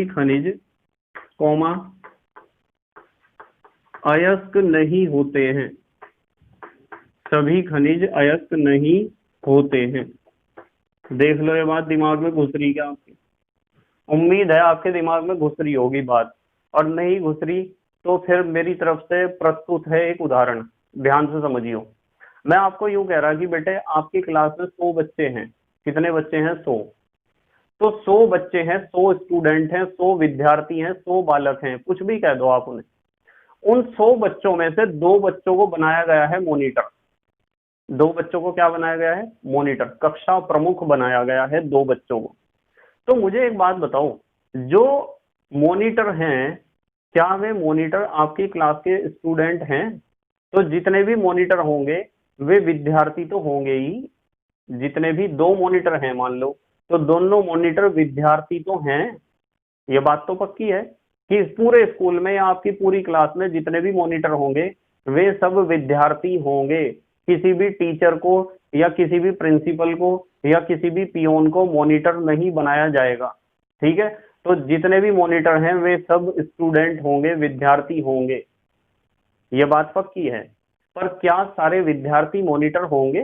खनिज कौमा अयस्क नहीं होते हैं। सभी खनिज अयस्क नहीं होते हैं। देख लो ये बात दिमाग में घुस रही क्या आपके? उम्मीद है आपके दिमाग में घुस रही होगी बात, और नहीं घुस रही तो फिर मेरी तरफ से प्रस्तुत है एक उदाहरण, ध्यान से समझियो। मैं आपको यूं कह रहा कि बेटे आपकी क्लास में 100 बच्चे हैं। कितने बच्चे हैं? 100। तो 100 बच्चे हैं, 100 स्टूडेंट हैं, 100 विद्यार्थी हैं, 100 बालक हैं, कुछ भी कह दो आप उन्हें। उन 100 बच्चों में से 2 बच्चों को बनाया गया है मॉनिटर। 2 बच्चों को क्या बनाया गया है? मॉनिटर, कक्षा प्रमुख बनाया गया है 2 बच्चों को। तो मुझे एक बात बताओ, जो मॉनिटर हैं क्या वे मॉनिटर आपकी क्लास के स्टूडेंट हैं? तो जितने भी मॉनिटर होंगे वे विद्यार्थी तो होंगे ही। जितने भी 2 मॉनिटर हैं मान लो, तो दोनों मॉनिटर विद्यार्थी तो हैं। ये बात तो पक्की है कि पूरे स्कूल में या आपकी पूरी क्लास में जितने भी मॉनिटर होंगे वे सब विद्यार्थी होंगे। किसी भी टीचर को या किसी भी प्रिंसिपल को या किसी भी पियोन को मॉनिटर नहीं बनाया जाएगा, ठीक है। तो जितने भी मॉनिटर हैं वे सब स्टूडेंट होंगे, विद्यार्थी होंगे, ये बात पक्की है। पर क्या सारे विद्यार्थी मॉनिटर होंगे?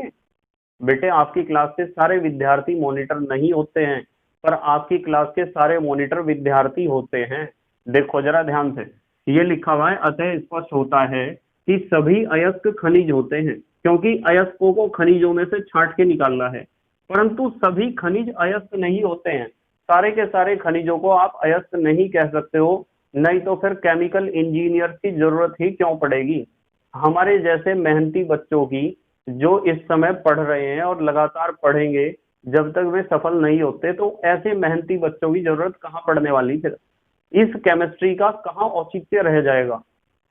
बेटे आपकी क्लास के सारे विद्यार्थी मॉनिटर नहीं होते हैं, पर आपकी क्लास के सारे मॉनिटर विद्यार्थी होते हैं। देखो जरा ध्यान से, ये लिखा हुआ है, अतः स्पष्ट होता है कि सभी अयस्क खनिज होते हैं, क्योंकि अयस्कों को खनिजों में से छांट के निकालना है। परंतु सभी खनिज अयस्क नहीं होते हैं। सारे के सारे खनिजों को आप अयस्क नहीं कह सकते हो, नहीं तो फिर केमिकल इंजीनियर की जरूरत ही क्यों पड़ेगी। हमारे जैसे मेहनती बच्चों की, जो इस समय पढ़ रहे हैं और लगातार पढ़ेंगे जब तक वे सफल नहीं होते, तो ऐसे मेहनती बच्चों की जरूरत कहाँ पड़ने वाली? फिर इस केमिस्ट्री का कहाँ औचित्य रह जाएगा?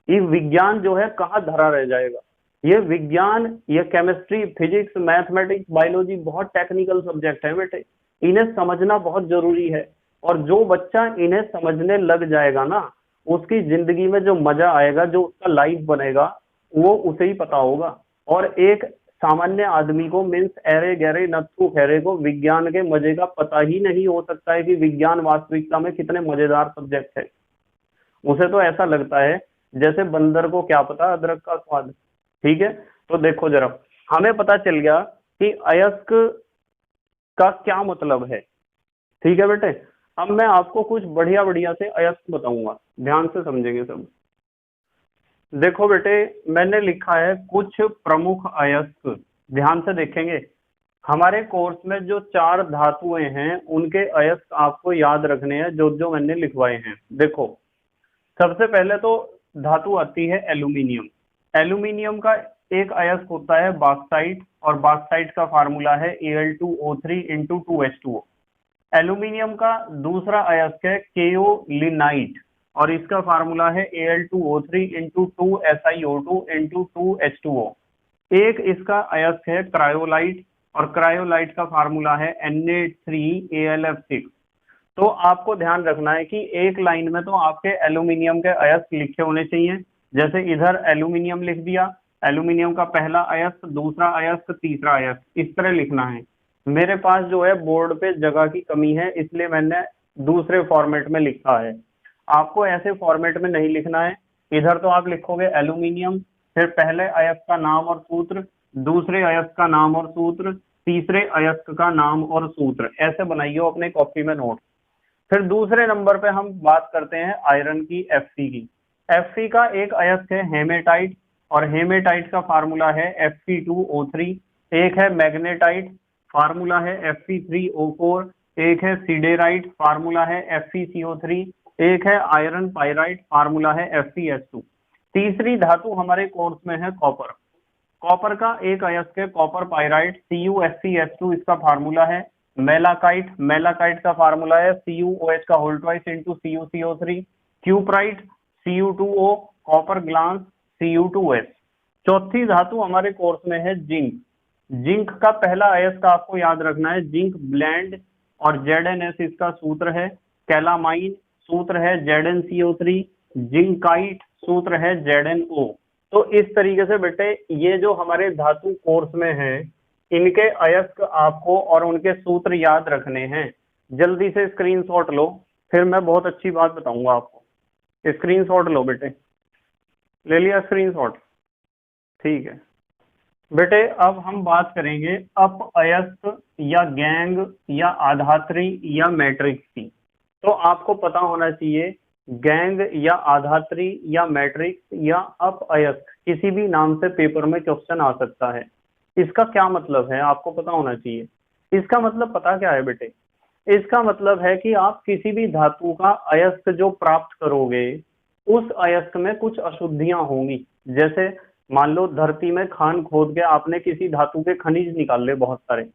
ये विज्ञान जो है कहाँ धरा रह जाएगा? ये विज्ञान, ये केमिस्ट्री, फिजिक्स, मैथमेटिक्स, बायोलॉजी बहुत टेक्निकल सब्जेक्ट है बेटे, इन्हें समझना बहुत जरूरी है। और जो बच्चा इन्हें समझने लग जाएगा ना, उसकी जिंदगी में जो मजा आएगा, जो उसका लाइफ बनेगा, वो उसे ही पता होगा। और एक सामान्य आदमी को, मीन्स अरे गहरे नत्थु खैरे को विज्ञान के मजे का पता ही नहीं हो सकता है कि विज्ञान वास्तविकता में कितने मजेदार सब्जेक्ट है। उसे तो ऐसा लगता है जैसे बंदर को क्या पता अदरक का स्वाद, ठीक है। तो देखो जरा, हमें पता चल गया कि अयस्क का क्या मतलब है, ठीक है बेटे। अब मैं आपको कुछ बढ़िया बढ़िया से अयस्क बताऊंगा, ध्यान से समझेंगे सब। देखो बेटे, मैंने लिखा है कुछ प्रमुख अयस्क, ध्यान से देखेंगे। हमारे कोर्स में जो 4 धातुएं हैं उनके अयस्क आपको याद रखने हैं, जो जो मैंने लिखवाए हैं। देखो सबसे पहले तो धातु आती है एल्यूमिनियम। एल्यूमिनियम का एक अयस्क होता है बॉक्साइट, और बॉक्साइट का फार्मूला है Al2O3 × 2H2O। एल्यूमिनियम का दूसरा अयस्क है केओलिनाइट। और इसका फार्मूला है Al2O3 into 2SiO2 into 2H2O। एक इसका अयस्क है क्रायोलाइट, और क्रायोलाइट का फार्मूला है Na3AlF6। तो आपको ध्यान रखना है कि एक लाइन में तो आपके एल्यूमिनियम के अयस्क लिखे होने चाहिए। जैसे इधर एल्यूमिनियम लिख दिया, एल्यूमिनियम का पहला अयस्क, दूसरा अयस्क, तीसरा अयस्क, इस तरह लिखना है। मेरे पास जो है बोर्ड पे जगह की कमी है, इसलिए मैंने दूसरे फॉर्मेट में लिखा है। आपको ऐसे फॉर्मेट में नहीं लिखना है। इधर तो आप लिखोगे एल्यूमिनियम, फिर पहले अयस्क का नाम और सूत्र, दूसरे अयस्क का नाम और सूत्र, तीसरे अयस्क का नाम और सूत्र, ऐसे बनाइए अपने कॉपी में नोट। फिर दूसरे नंबर पे हम बात करते हैं आयरन की, Fe की। Fe का एक अयस्क है हेमेटाइट, और हेमेटाइट का फार्मूला है Fe2O3। एक है मैग्नेटाइट, फार्मूला है Fe3O4। एक है सिडेराइट, फार्मूला है FeCO3। एक है आयरन पाइराइट, फार्मूला है FeS2। तीसरी धातु हमारे कोर्स में है कॉपर। कॉपर का एक अयस्क है कॉपर पाइराइट, CuScS2 इसका फार्मूला है। मेलाकाइट, मेलाकाइट का फार्मूला है CuOH का whole twice into CuCO3। Cuprite Cu2O, copper glance Cu2S। चौथी धातु हमारे कोर्स में है जिंक। जिंक का पहला अयस्क आपको याद रखना है जिंक ब्लेंड, और ZnS इसका सूत्र है। कैलामाइन सूत्र है ZnCO3। जिंकाइट सूत्र है ZnO। तो इस तरीके से बेटे ये जो हमारे धातु कोर्स में है, इनके अयस्क आपको और उनके सूत्र याद रखने हैं। जल्दी से स्क्रीनशॉट लो, फिर मैं बहुत अच्छी बात बताऊंगा आपको। स्क्रीनशॉट लो बेटे, ले लिया स्क्रीनशॉट? ठीक है बेटे, अब हम बात करेंगे अप अयस्क या गैंग या आधात्री या मैट्रिक्स की। तो आपको पता होना चाहिए गैंग या आधात्री या मैट्रिक्स या अप अयस्क किसी भी नाम से पेपर में क्वेश्चन आ सकता है। इसका क्या मतलब है आपको पता होना चाहिए। इसका मतलब पता क्या है बेटे? इसका मतलब है कि आप किसी भी धातु का अयस्क जो प्राप्त करोगे, उस अयस्क में कुछ अशुद्धियां होंगी। जैसे मान लो धरती में खान खोद के आपने किसी धातु के खनिज निकाल ले बहुत सारे,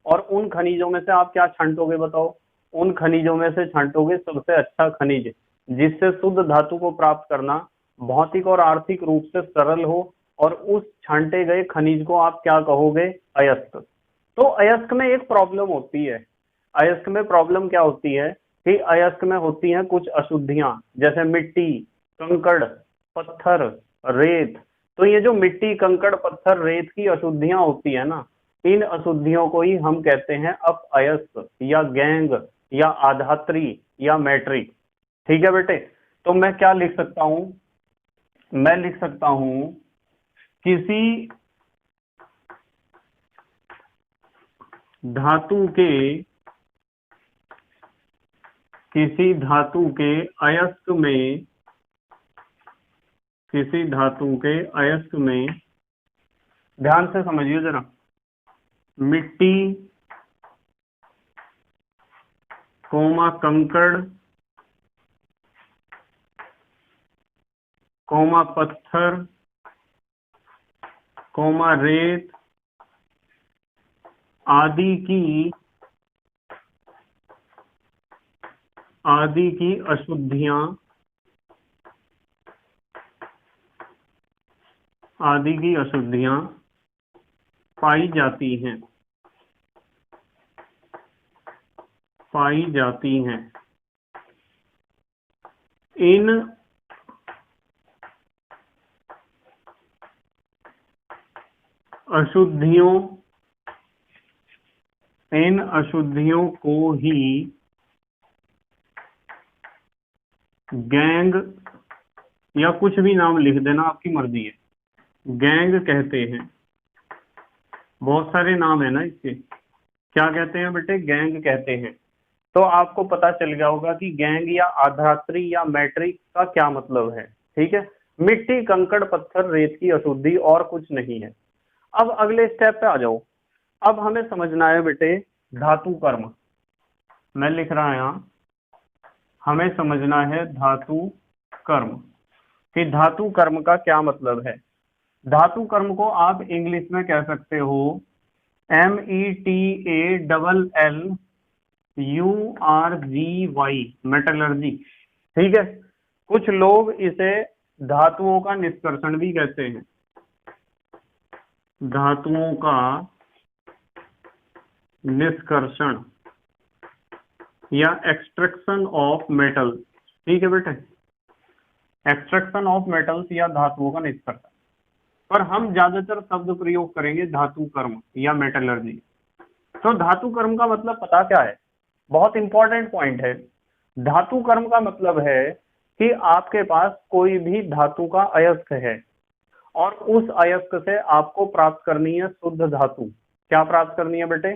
और उन खनिजों में से आप क्या छांटोगे बताओ? उन खनिजों में से छांटोगे सबसे अच्छा खनिज, जिससे शुद्ध धातु को प्राप्त करना भौतिक और आर्थिक रूप से सरल हो, और उस छांटे गए खनिज को आप क्या कहोगे? अयस्क। तो अयस्क में एक प्रॉब्लम होती है। अयस्क में प्रॉब्लम क्या होती है कि अयस्क में होती हैं कुछ अशुद्धियां, जैसे मिट्टी, कंकड़, पत्थर, रेत। तो ये जो मिट्टी, कंकड़, पत्थर, रेत की अशुद्धियां होती है ना, इन अशुद्धियों को ही हम कहते हैं अप अयस्क या गैंग या आधात्री या मैट्रिक। ठीक है बेटे? तो मैं क्या लिख सकता हूं? मैं लिख सकता हूं किसी धातु के अयस्क में, किसी धातु के अयस्क में, ध्यान से समझिए जरा, मिट्टी, कोमा कंकड़, कोमा पत्थर, कोमा रेत आदि की अशुद्धियां, पाई जाती हैं। इन अशुद्धियों को ही गैंग, या कुछ भी नाम लिख देना, आपकी मर्जी है, गैंग कहते हैं। बहुत सारे नाम है ना इसके। क्या कहते हैं बेटे? गैंग कहते हैं। तो आपको पता चल गया होगा कि गैंग या आधात्री या मैट्रिक का क्या मतलब है। ठीक है? मिट्टी, कंकड़, पत्थर, रेत की अशुद्धि, और कुछ नहीं है। अब अगले स्टेप पे आ जाओ। अब हमें समझना है बेटे धातु कर्म। मैं लिख रहा यहां, हमें समझना है धातु कर्म, कि धातु कर्म का क्या मतलब है। धातु कर्म को आप इंग्लिश में कह सकते हो METALLURGY, मेटलर्जी। ठीक है? कुछ लोग इसे धातुओं का निष्कर्षण भी कहते हैं, धातुओं का निष्कर्षण या एक्सट्रैक्शन ऑफ मेटल्स। ठीक है बेटे, एक्सट्रैक्शन ऑफ मेटल्स या धातुओं का निष्कर्षण, पर हम ज्यादातर शब्द प्रयोग करेंगे धातु कर्म या मेटलर्जी। तो धातु कर्म का मतलब पता क्या है? बहुत इंपॉर्टेंट पॉइंट है। धातु कर्म का मतलब है कि आपके पास कोई भी धातु का अयस्क है और उस अयस्क से आपको प्राप्त करनी है शुद्ध धातु। क्या प्राप्त करनी है बेटे?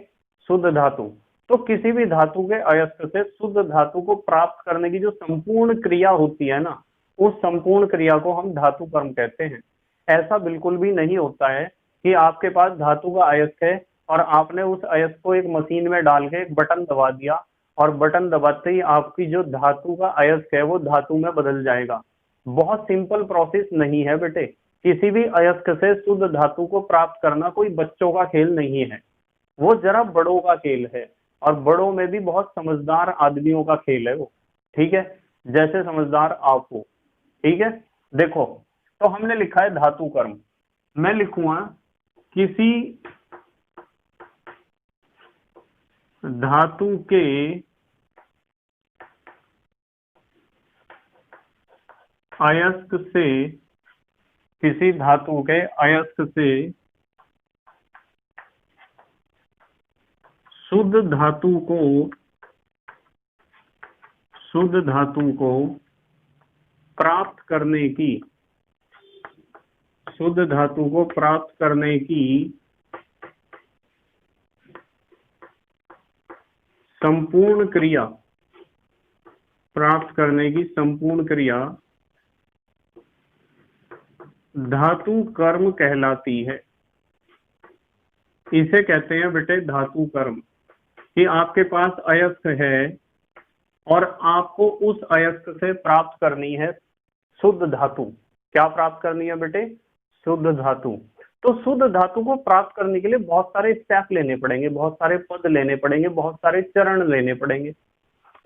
शुद्ध धातु। तो किसी भी धातु के अयस्क से शुद्ध धातु को प्राप्त करने की जो संपूर्ण क्रिया होती है ना, उस संपूर्ण क्रिया को हम धातु कर्म कहते हैं। ऐसा बिल्कुल भी नहीं होता है कि आपके पास धातु का अयस्क है और आपने उस अयस्क को एक मशीन में डाल के एक बटन दबा दिया और बटन दबाते ही आपकी जो धातु का अयस्क है वो धातु में बदल जाएगा। बहुत सिंपल प्रोसेस नहीं है बेटे। किसी भी अयस्क से शुद्ध धातु को प्राप्त करना कोई बच्चों का खेल नहीं है, वो जरा बड़ों का खेल है, और बड़ों में भी बहुत समझदार आदमियों का खेल है वो। ठीक है, जैसे समझदार आप हो। ठीक है, देखो तो हमने लिखा है धातु कर्म। मैं लिखूंगा किसी धातु के अयस्क से, किसी धातु के अयस्क से शुद्ध धातु को प्राप्त करने की, शुद्ध धातु को प्राप्त करने की संपूर्ण क्रिया, प्राप्त करने की संपूर्ण क्रिया धातु कर्म कहलाती है। इसे कहते हैं बेटे धातु कर्म, कि आपके पास अयस्क है और आपको उस अयस्क से प्राप्त करनी है शुद्ध धातु। क्या प्राप्त करनी है बेटे? शुद्ध धातु। तो शुद्ध धातु को प्राप्त करने के लिए बहुत सारे स्टेप लेने पड़ेंगे, बहुत सारे पद लेने पड़ेंगे, बहुत सारे चरण लेने पड़ेंगे।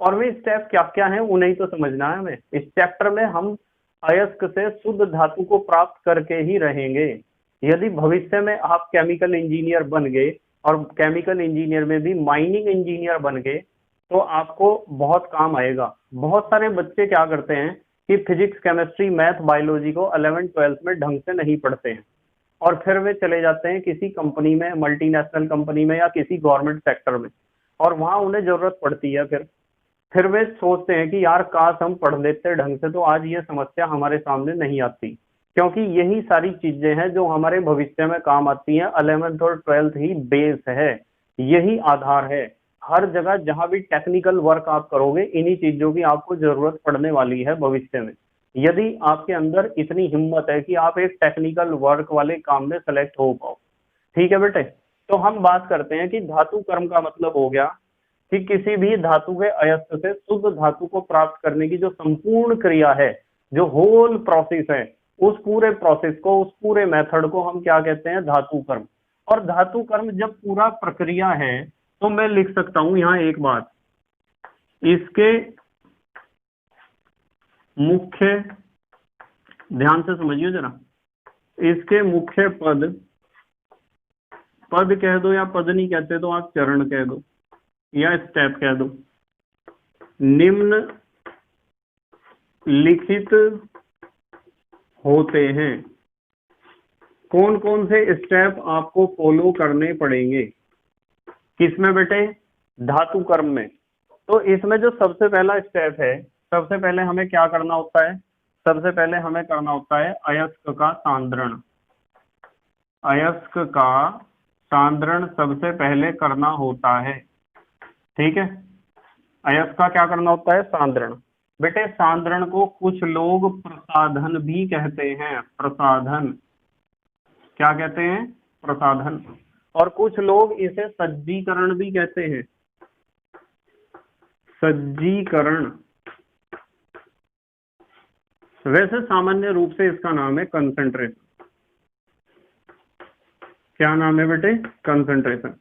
और वे स्टेप क्या क्या हैं उन्हें तो समझना है हमें। इस चैप्टर में हम अयस्क से शुद्ध धातु को प्राप्त करके ही रहेंगे। यदि भविष्य में आप केमिकल इंजीनियर बन गए और केमिकल इंजीनियर में भी माइनिंग इंजीनियर बन गए तो आपको बहुत काम आएगा। बहुत सारे बच्चे क्या करते हैं कि फिजिक्स, केमिस्ट्री, मैथ, बायोलॉजी को 11th 12th में ढंग से नहीं पढ़ते हैं और फिर वे चले जाते हैं किसी कंपनी में, मल्टीनेशनल कंपनी में या किसी गवर्नमेंट सेक्टर में, और वहां उन्हें जरूरत पड़ती है। फिर वे सोचते हैं कि यार काश हम पढ़ लेते ढंग से तो आज ये समस्या हमारे सामने नहीं आती। क्योंकि यही सारी चीजें हैं जो हमारे भविष्य में काम आती हैं। 11th और 12th ही बेस है, यही आधार है। हर जगह जहां भी टेक्निकल वर्क आप करोगे इन्हीं चीजों की आपको जरूरत पड़ने वाली है भविष्य में। यदि आपके अंदर इतनी हिम्मत है कि आप एक टेक्निकल वर्क वाले काम में सेलेक्ट हो पाओ। ठीक है बेटे, तो हम बात करते हैं कि धातु कर्म का मतलब हो गया कि किसी भी धातु के अयस्क से शुद्ध धातु को प्राप्त करने की जो संपूर्ण क्रिया है, जो होल प्रोसेस है, उस पूरे प्रोसेस को, उस पूरे मेथड को हम क्या कहते हैं? धातु कर्म। और धातु कर्म जब पूरा प्रक्रिया है तो मैं लिख सकता हूं यहां एक बात, इसके मुख्य, ध्यान से समझिए जरा, इसके मुख्य पद कह दो या पद नहीं कहते तो आप चरण कह दो या स्टेप कह दो। निम्न लिखित होते हैं। कौन कौन से स्टेप आपको फॉलो करने पड़ेंगे? किसमें बेटे? धातु कर्म में। तो इसमें जो सबसे पहला स्टेप है, सबसे पहले हमें क्या करना होता है? सबसे पहले हमें करना होता है अयस्क का सांद्रण। अयस्क का सांद्रण सबसे पहले करना होता है। ठीक है, अयस्क का क्या करना होता है? सांद्रण। बेटे सांद्रण को कुछ लोग प्रसाधन भी कहते हैं। प्रसाधन, क्या कहते हैं? प्रसाधन। और कुछ लोग इसे सज्जीकरण भी कहते हैं। सज्जीकरण। वैसे सामान्य रूप से इसका नाम है कंसंट्रेशन। क्या नाम है बेटे? कंसंट्रेशन।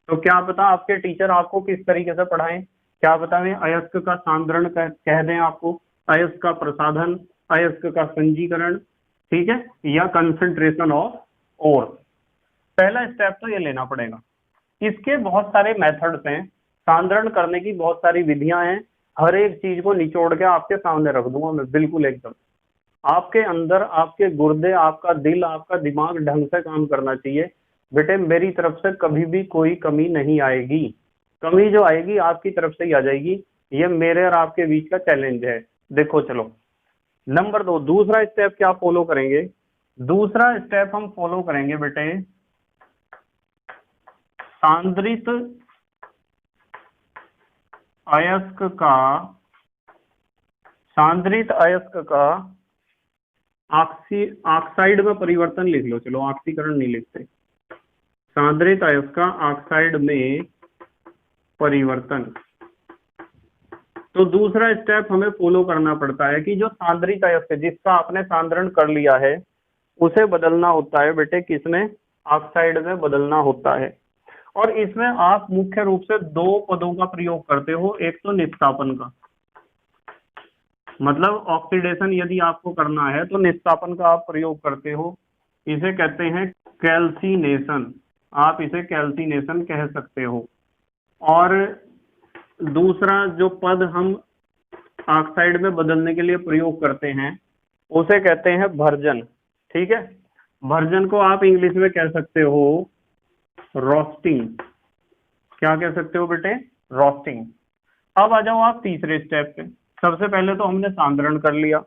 तो क्या पता आपके टीचर आपको किस तरीके से पढ़ाएं, क्या पता मैं अयस्क का सांद्रण कह दें आपको, अयस्क का प्रसाधन, अयस्क का संजीकरण, ठीक है, या कंसंट्रेशन ऑफ ओर। पहला स्टेप तो ये लेना पड़ेगा। इसके बहुत सारे मेथड्स हैं, सांद्रण करने की बहुत सारी विधियां हैं। हर एक चीज को निचोड़ के आपके सामने रख दूंगा मैं, बिल्कुल एकदम। आपके अंदर आपके गुर्दे, आपका दिल, आपका दिमाग ढंग से काम करना चाहिए बेटे। मेरी तरफ से कभी भी कोई कमी नहीं आएगी। कमी जो आएगी आपकी तरफ से ही आ जाएगी। ये मेरे और आपके बीच का चैलेंज है। देखो चलो, नंबर 2, दूसरा स्टेप क्या फॉलो करेंगे? दूसरा स्टेप हम फॉलो करेंगे बेटे, सांद्रित अयस्क का, सांद्रित अयस्क का ऑक्साइड में परिवर्तन लिख लो। चलो ऑक्सीकरण नहीं लिखते, सांद्रित अयस्क का ऑक्साइड में परिवर्तन। तो दूसरा स्टेप हमें फॉलो करना पड़ता है कि जो सांद्रित अयस्क जिसका आपने सांद्रण कर लिया है उसे बदलना होता है बेटे, किसमें? ऑक्साइड में बदलना होता है। और इसमें आप मुख्य रूप से 2 पदों का प्रयोग करते हो। एक तो निस्तापन का, मतलब ऑक्सीडेशन यदि आपको करना है तो निस्तापन का आप प्रयोग करते हो। इसे कहते हैं कैल्सिनेशन, आप इसे कैल्सिनेशन कह सकते हो। और दूसरा जो पद हम ऑक्साइड में बदलने के लिए प्रयोग करते हैं उसे कहते हैं भर्जन, ठीक है। भर्जन को आप इंग्लिश में कह सकते हो रोस्टिंग। क्या कह सकते हो बेटे? रोस्टिंग। अब आ जाओ आप तीसरे स्टेप पे। सबसे पहले तो हमने सांद्रण कर लिया,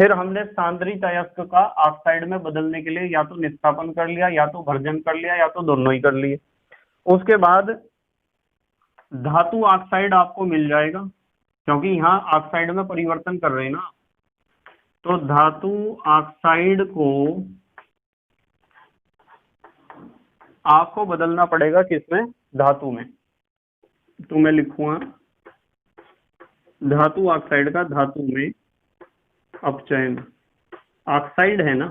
फिर हमने सांद्रित अयस्क का ऑक्साइड में बदलने के लिए या तो निस्तापन कर लिया, या तो भर्जन कर लिया, या तो दोनों ही कर लिए। उसके बाद धातु ऑक्साइड आपको मिल जाएगा, क्योंकि यहाँ ऑक्साइड में परिवर्तन कर रहे हैं ना। तो धातु ऑक्साइड को आपको बदलना पड़ेगा किसमें? धातु में। तो मैं लिखूंगा धातु ऑक्साइड का धातु में अपचयन। ऑक्साइड है ना,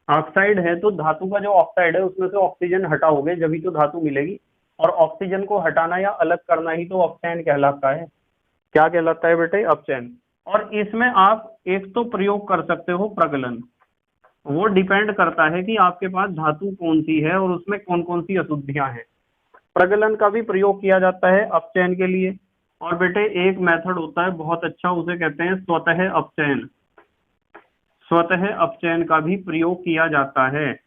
ऑक्साइड है तो धातु का जो ऑक्साइड है उसमें से ऑक्सीजन हटाओगे जब तो धातु मिलेगी। और ऑक्सीजन को हटाना या अलग करना ही तो अपचयन कहलाता है। क्या कहलाता है बेटे? अपचयन। और इसमें आप एक तो प्रयोग कर सकते हो प्रगलन। वो डिपेंड करता है कि आपके पास धातु कौन सी है और उसमें कौन कौन सी अशुद्धियां हैं। प्रगलन का भी प्रयोग किया जाता है अपचयन के लिए। और बेटे एक मेथड होता है बहुत अच्छा, उसे कहते हैं स्वतः अपचयन। स्वतः अपचयन का भी प्रयोग किया जाता है।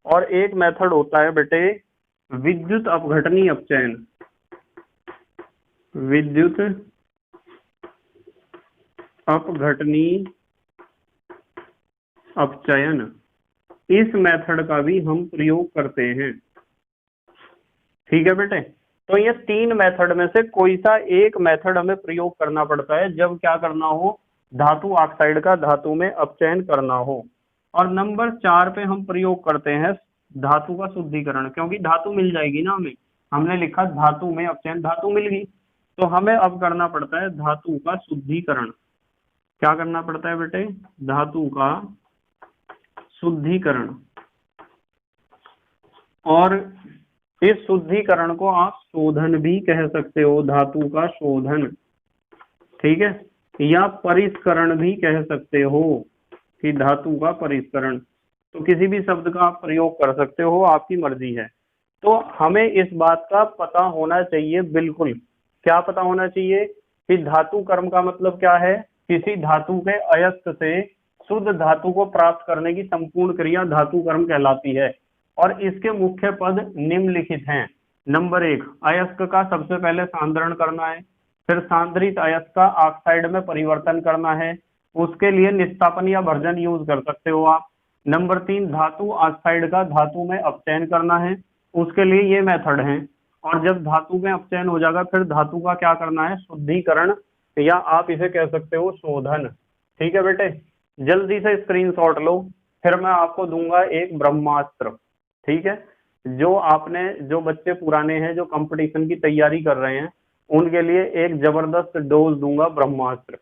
और एक मेथड होता है बेटे विद्युत अपघटनी अपचयन। विद्युत अपघटनी अपचयन, इस मेथड का भी हम प्रयोग करते हैं। ठीक है बेटे, तो ये 3 मेथड में से कोई सा एक मेथड हमें प्रयोग करना पड़ता है जब क्या करना हो? धातु ऑक्साइड का धातु में अपचयन करना हो। और नंबर 4 पे हम प्रयोग करते हैं धातु का शुद्धिकरण, क्योंकि धातु मिल जाएगी ना हमें। हमने लिखा धातु में अपचयन, धातु मिल गई, तो हमें अब करना पड़ता है धातु का शुद्धिकरण। क्या करना पड़ता है बेटे? धातु का शुद्धिकरण। और इस शुद्धिकरण को आप शोधन भी कह सकते हो, धातु का शोधन, ठीक है, या परिष्करण भी कह सकते हो कि धातु का परिष्करण। तो किसी भी शब्द का आप प्रयोग कर सकते हो, आपकी मर्जी है। तो हमें इस बात का पता होना चाहिए, बिल्कुल क्या पता होना चाहिए कि धातु कर्म का मतलब क्या है? किसी धातु के अयस्क से शुद्ध धातु को प्राप्त करने की संपूर्ण क्रिया धातु कर्म कहलाती है। और इसके मुख्य पद निम्नलिखित हैं। नंबर 1, अयस्क का सबसे पहले सांद्रण करना है, फिर सांद्रित अयस्क का ऑक्साइड में परिवर्तन करना है, उसके लिए निस्तापन या भर्जन यूज कर सकते हो आप। नंबर 3, धातु ऑक्साइड का धातु में अपचयन करना है, उसके लिए ये मेथड है। और जब धातु में अपचयन हो जाएगा फिर धातु का क्या करना है? शुद्धिकरण, या आप इसे कह सकते हो शोधन। ठीक है बेटे, जल्दी से स्क्रीनशॉट लो, फिर मैं आपको दूंगा एक ब्रह्मास्त्र। ठीक है, जो बच्चे पुराने हैं जो कंपटीशन की तैयारी कर रहे हैं उनके लिए एक जबरदस्त डोज दूंगा ब्रह्मास्त्र।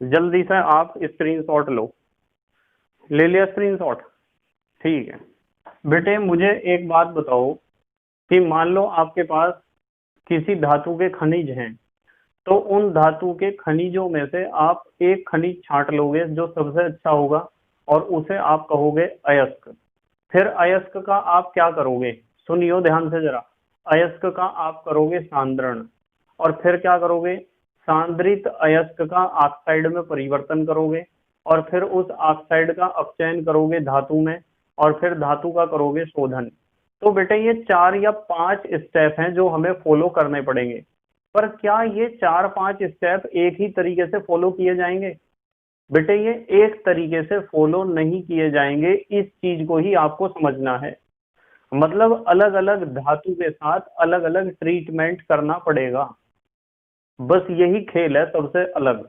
जल्दी से आप स्क्रीनशॉट लो। ले लिया स्क्रीनशॉट? ठीक है बेटे, मुझे एक बात बताओ कि मान लो आपके पास किसी धातु के खनिज हैं तो उन धातु के खनिजों में से आप एक खनिज छांट लोगे जो सबसे अच्छा होगा और उसे आप कहोगे अयस्क। फिर अयस्क का आप क्या करोगे, सुनियो ध्यान से जरा। अयस्क का आप करोगे सांद्रण, और फिर क्या करोगे, सांद्रित अयस्क का ऑक्साइड में परिवर्तन करोगे, और फिर उस ऑक्साइड का अपचयन करोगे धातु में, और फिर धातु का करोगे शोधन। तो बेटे ये 4 या 5 स्टेप हैं जो हमें फॉलो करने पड़ेंगे। पर क्या ये 4-5 स्टेप एक ही तरीके से फॉलो किए जाएंगे? बेटे ये एक तरीके से फॉलो नहीं किए जाएंगे, इस चीज को ही आपको समझना है। मतलब अलग अलग धातु के साथ अलग अलग ट्रीटमेंट करना पड़ेगा, बस यही खेल है सबसे अलग।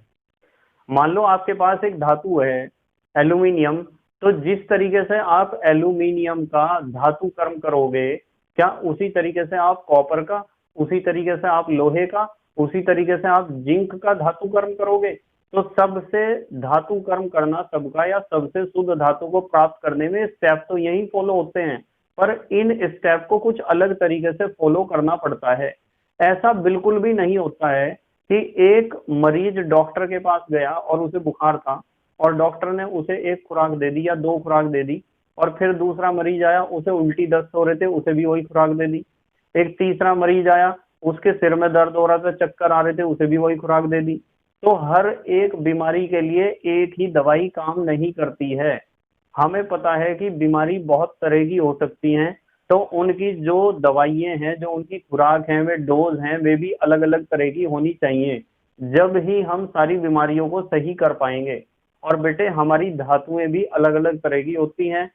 मान लो आपके पास एक धातु है एल्यूमिनियम, तो जिस तरीके से आप एल्यूमिनियम का धातु कर्म करोगे, क्या उसी तरीके से आप कॉपर का, उसी तरीके से आप लोहे का, उसी तरीके से आप जिंक का धातु कर्म करोगे? तो सबसे धातु कर्म करना सबका या सबसे शुद्ध धातु को प्राप्त करने में स्टेप तो यही फॉलो होते हैं, पर इन स्टेप को कुछ अलग तरीके से फॉलो करना पड़ता है। ऐसा बिल्कुल भी नहीं होता है कि एक मरीज डॉक्टर के पास गया और उसे बुखार था और डॉक्टर ने उसे एक खुराक दे दी या 2 खुराक दे दी, और फिर दूसरा मरीज आया उसे उल्टी दस्त हो रहे थे, उसे भी वही खुराक दे दी। एक तीसरा मरीज आया उसके सिर में दर्द हो रहा था, चक्कर आ रहे थे, उसे भी वही खुराक दे दी। तो हर एक बीमारी के लिए एक ही दवाई काम नहीं करती है। हमें पता है कि बीमारी बहुत तरह की हो सकती हैं, तो उनकी जो दवाइयाँ हैं, जो उनकी खुराक हैं, वे डोज हैं, वे भी अलग अलग तरह की होनी चाहिए, जब ही हम सारी बीमारियों को सही कर पाएंगे। और बेटे हमारी धातुएं भी अलग अलग तरह की होती हैं,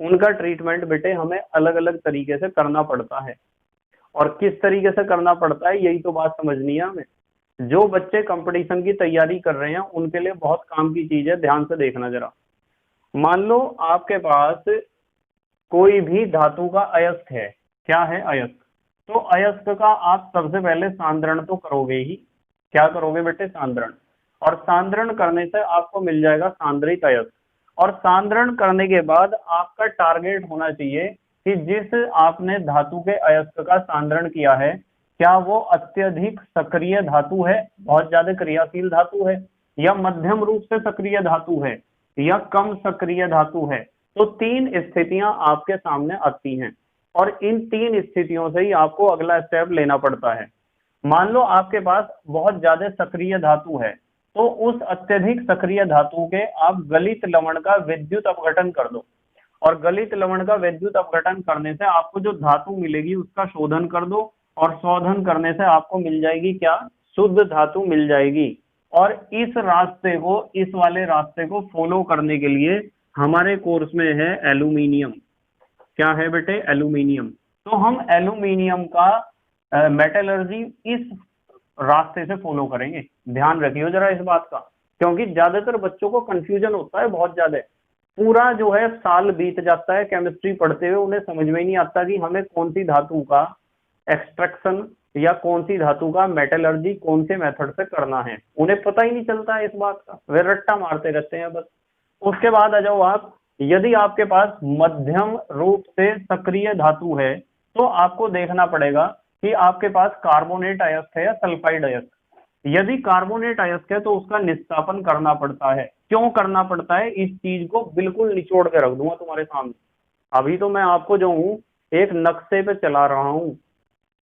उनका ट्रीटमेंट बेटे हमें अलग अलग तरीके से करना पड़ता है। और किस तरीके से करना पड़ता है यही तो बात समझनी है हमें। जो बच्चे कंपटीशन की तैयारी कर रहे हैं उनके लिए बहुत काम की चीज है, ध्यान से देखना जरा। मान लो आपके पास कोई भी धातु का अयस्क है, क्या है अयस्क, तो अयस्क का आप सबसे पहले सांद्रण तो करोगे ही। क्या करोगे बेटे, सांद्रण। और सांद्रण करने से आपको मिल जाएगा सांद्रित अयस्क। और सांद्रण करने के बाद आपका टारगेट होना चाहिए कि जिस आपने धातु के अयस्क का सांद्रण किया है, क्या वो अत्यधिक सक्रिय धातु है, बहुत ज्यादा क्रियाशील धातु है, या मध्यम रूप से सक्रिय धातु है, या कम सक्रिय धातु है? तो 3 स्थितियां आपके सामने आती हैं, और इन 3 स्थितियों से ही आपको अगला स्टेप लेना पड़ता है। मान लो आपके पास बहुत ज्यादा सक्रिय धातु है, तो उस अत्यधिक सक्रिय धातु के आप गलित लवण का विद्युत अपघटन कर दो, और गलित लवण का विद्युत अपघटन करने से आपको जो धातु मिलेगी उसका शोधन कर दो, और शोधन करने से आपको मिल जाएगी क्या, शुद्ध धातु मिल जाएगी। और इस रास्ते को, इस वाले रास्ते को फॉलो करने के लिए हमारे कोर्स में है एल्यूमिनियम। क्या है बेटे, एल्यूमिनियम। तो हम एल्यूमिनियम का मेटलर्जी इस रास्ते से फॉलो करेंगे, ध्यान रखियो जरा इस बात का, क्योंकि ज्यादातर बच्चों को कंफ्यूजन होता है बहुत ज्यादा। पूरा जो है साल बीत जाता है केमिस्ट्री पढ़ते हुए, उन्हें समझ में नहीं आता कि हमें कौन सी धातु का एक्सट्रैक्शन या कौन सी धातु का मेटलर्जी कौन से मेथड से करना है, उन्हें पता ही नहीं चलता है इस बात का, वे रट्टा मारते रहते हैं बस। उसके बाद आ जाओ आप, यदि आपके पास मध्यम रूप से सक्रिय धातु है, तो आपको देखना पड़ेगा कि आपके पास कार्बोनेट अयस्क है या सल्फाइड अयस्क। यदि कार्बोनेट अयस्क है तो उसका निस्तापन करना पड़ता है। क्यों करना पड़ता है, इस चीज को बिल्कुल निचोड़ के रख दूंगा तुम्हारे सामने। अभी तो मैं आपको जो हूं एक नक्शे पे चला रहा हूं,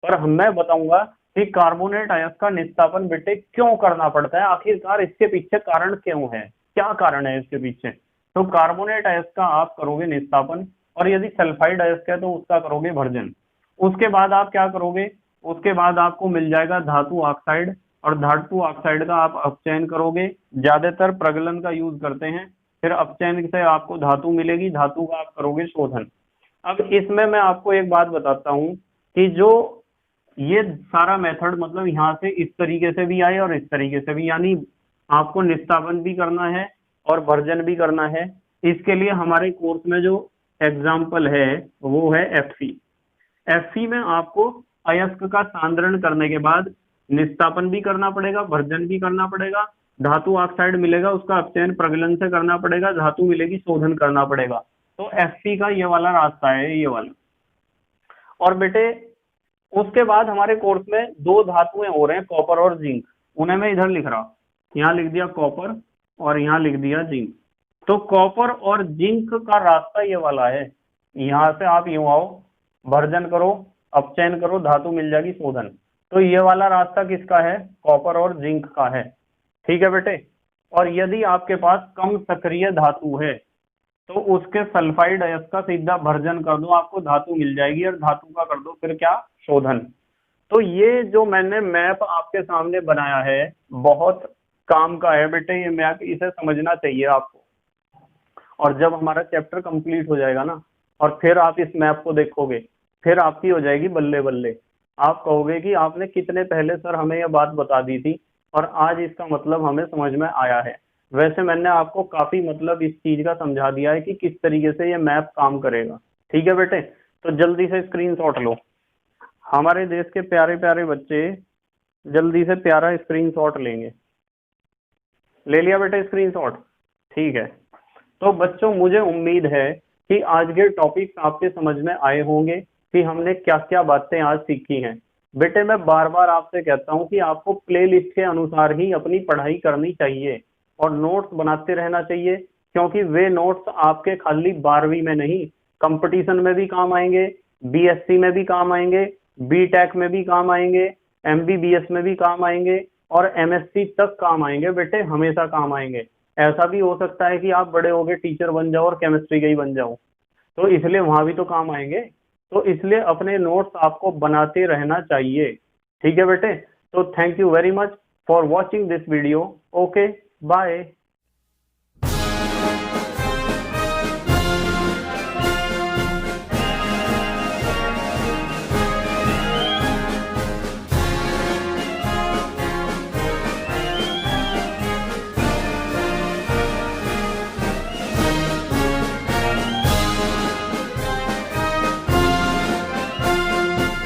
पर मैं बताऊंगा कि कार्बोनेट अयस्क का निस्तापन बेटे क्यों करना पड़ता है, आखिरकार इसके पीछे कारण क्यों है, क्या कारण है इसके पीछे। तो कार्बोनेट अयस्क का आप करोगे निस्तापन, और यदि सल्फाइड अयस्क है तो उसका करोगे भर्जन। उसके बाद आप क्या करोगे, उसके बाद आपको मिल जाएगा धातु ऑक्साइड, और धातु ऑक्साइड का आप अपचयन करोगे, ज्यादातर प्रगलन का यूज करते हैं। फिर अपचयन से आपको धातु मिलेगी, धातु का आप करोगे शोधन। अब इसमें मैं आपको एक बात बताता हूं कि जो ये सारा मेथड मतलब यहाँ से इस तरीके से भी आए और इस तरीके से भी, यानी आपको निस्तापन भी करना है और भर्जन भी करना है। इसके लिए हमारे कोर्स में जो एग्जाम्पल है वो है एफसी। एफसी में आपको अयस्क का सांद्रण करने के बाद निस्तापन भी करना पड़ेगा, भर्जन भी करना पड़ेगा, धातु ऑक्साइड मिलेगा उसका अपचयन प्रगलन से करना पड़ेगा, धातु मिलेगी शोधन करना पड़ेगा। तो एफसी का ये वाला रास्ता है, ये वाला। और बेटे उसके बाद हमारे कोर्स में 2 धातुएं हो रहे हैं, कॉपर और जिंक। उन्हें मैं इधर लिख रहा, यहाँ लिख दिया कॉपर और यहाँ लिख दिया जिंक। तो कॉपर और जिंक का रास्ता ये वाला है, यहाँ से आप यूं आओ, भर्जन करो, अपचयन करो, धातु मिल जाएगी शोधन। तो ये वाला रास्ता किसका है? कॉपर और जिंक का है। ठीक है बेटे। और यदि आपके पास कम सक्रिय धातु है तो उसके सल्फाइड अयस्क का सीधा भर्जन कर दो, आपको धातु मिल जाएगी, और धातु का कर दो फिर क्या? शोधन। तो ये जो मैंने मैप आपके सामने बनाया है बहुत काम का है बेटे, ये मैप, इसे समझना चाहिए आपको। और जब हमारा चैप्टर कंप्लीट हो जाएगा ना, और फिर आप इस मैप को देखोगे, फिर आपकी हो जाएगी बल्ले बल्ले। आप कहोगे कि आपने कितने पहले सर हमें यह बात बता दी थी और आज इसका मतलब हमें समझ में आया है। वैसे मैंने आपको काफी मतलब इस चीज का समझा दिया है कि किस तरीके से ये मैप काम करेगा। ठीक है बेटे, तो जल्दी से स्क्रीनशॉट लो। हमारे देश के प्यारे प्यारे बच्चे जल्दी से प्यारा स्क्रीनशॉट लेंगे। ले लिया बेटे स्क्रीनशॉट? ठीक है। तो बच्चों मुझे उम्मीद है कि आज के टॉपिक्स आपके समझ में आए होंगे कि हमने क्या क्या बातें आज सीखी हैं। बेटे मैं बार बार आपसे कहता हूं कि आपको प्लेलिस्ट के अनुसार ही अपनी पढ़ाई करनी चाहिए और नोट्स बनाते रहना चाहिए, क्योंकि वे नोट्स आपके खाली 12वीं में नहीं, कंपटीशन में भी काम आएंगे, बीएससी में भी काम आएंगे, बीटेक में भी काम आएंगे, एमबीबीएस में भी काम आएंगे और एमएससी तक काम आएंगे बेटे, हमेशा काम आएंगे। ऐसा भी हो सकता है कि आप बड़े होके टीचर बन जाओ और केमिस्ट्री का ही बन जाओ, तो इसलिए वहां भी तो काम आएंगे। तो इसलिए अपने नोट्स आपको बनाते रहना चाहिए। ठीक है बेटे, तो thank you very much for watching this video. Okay, bye.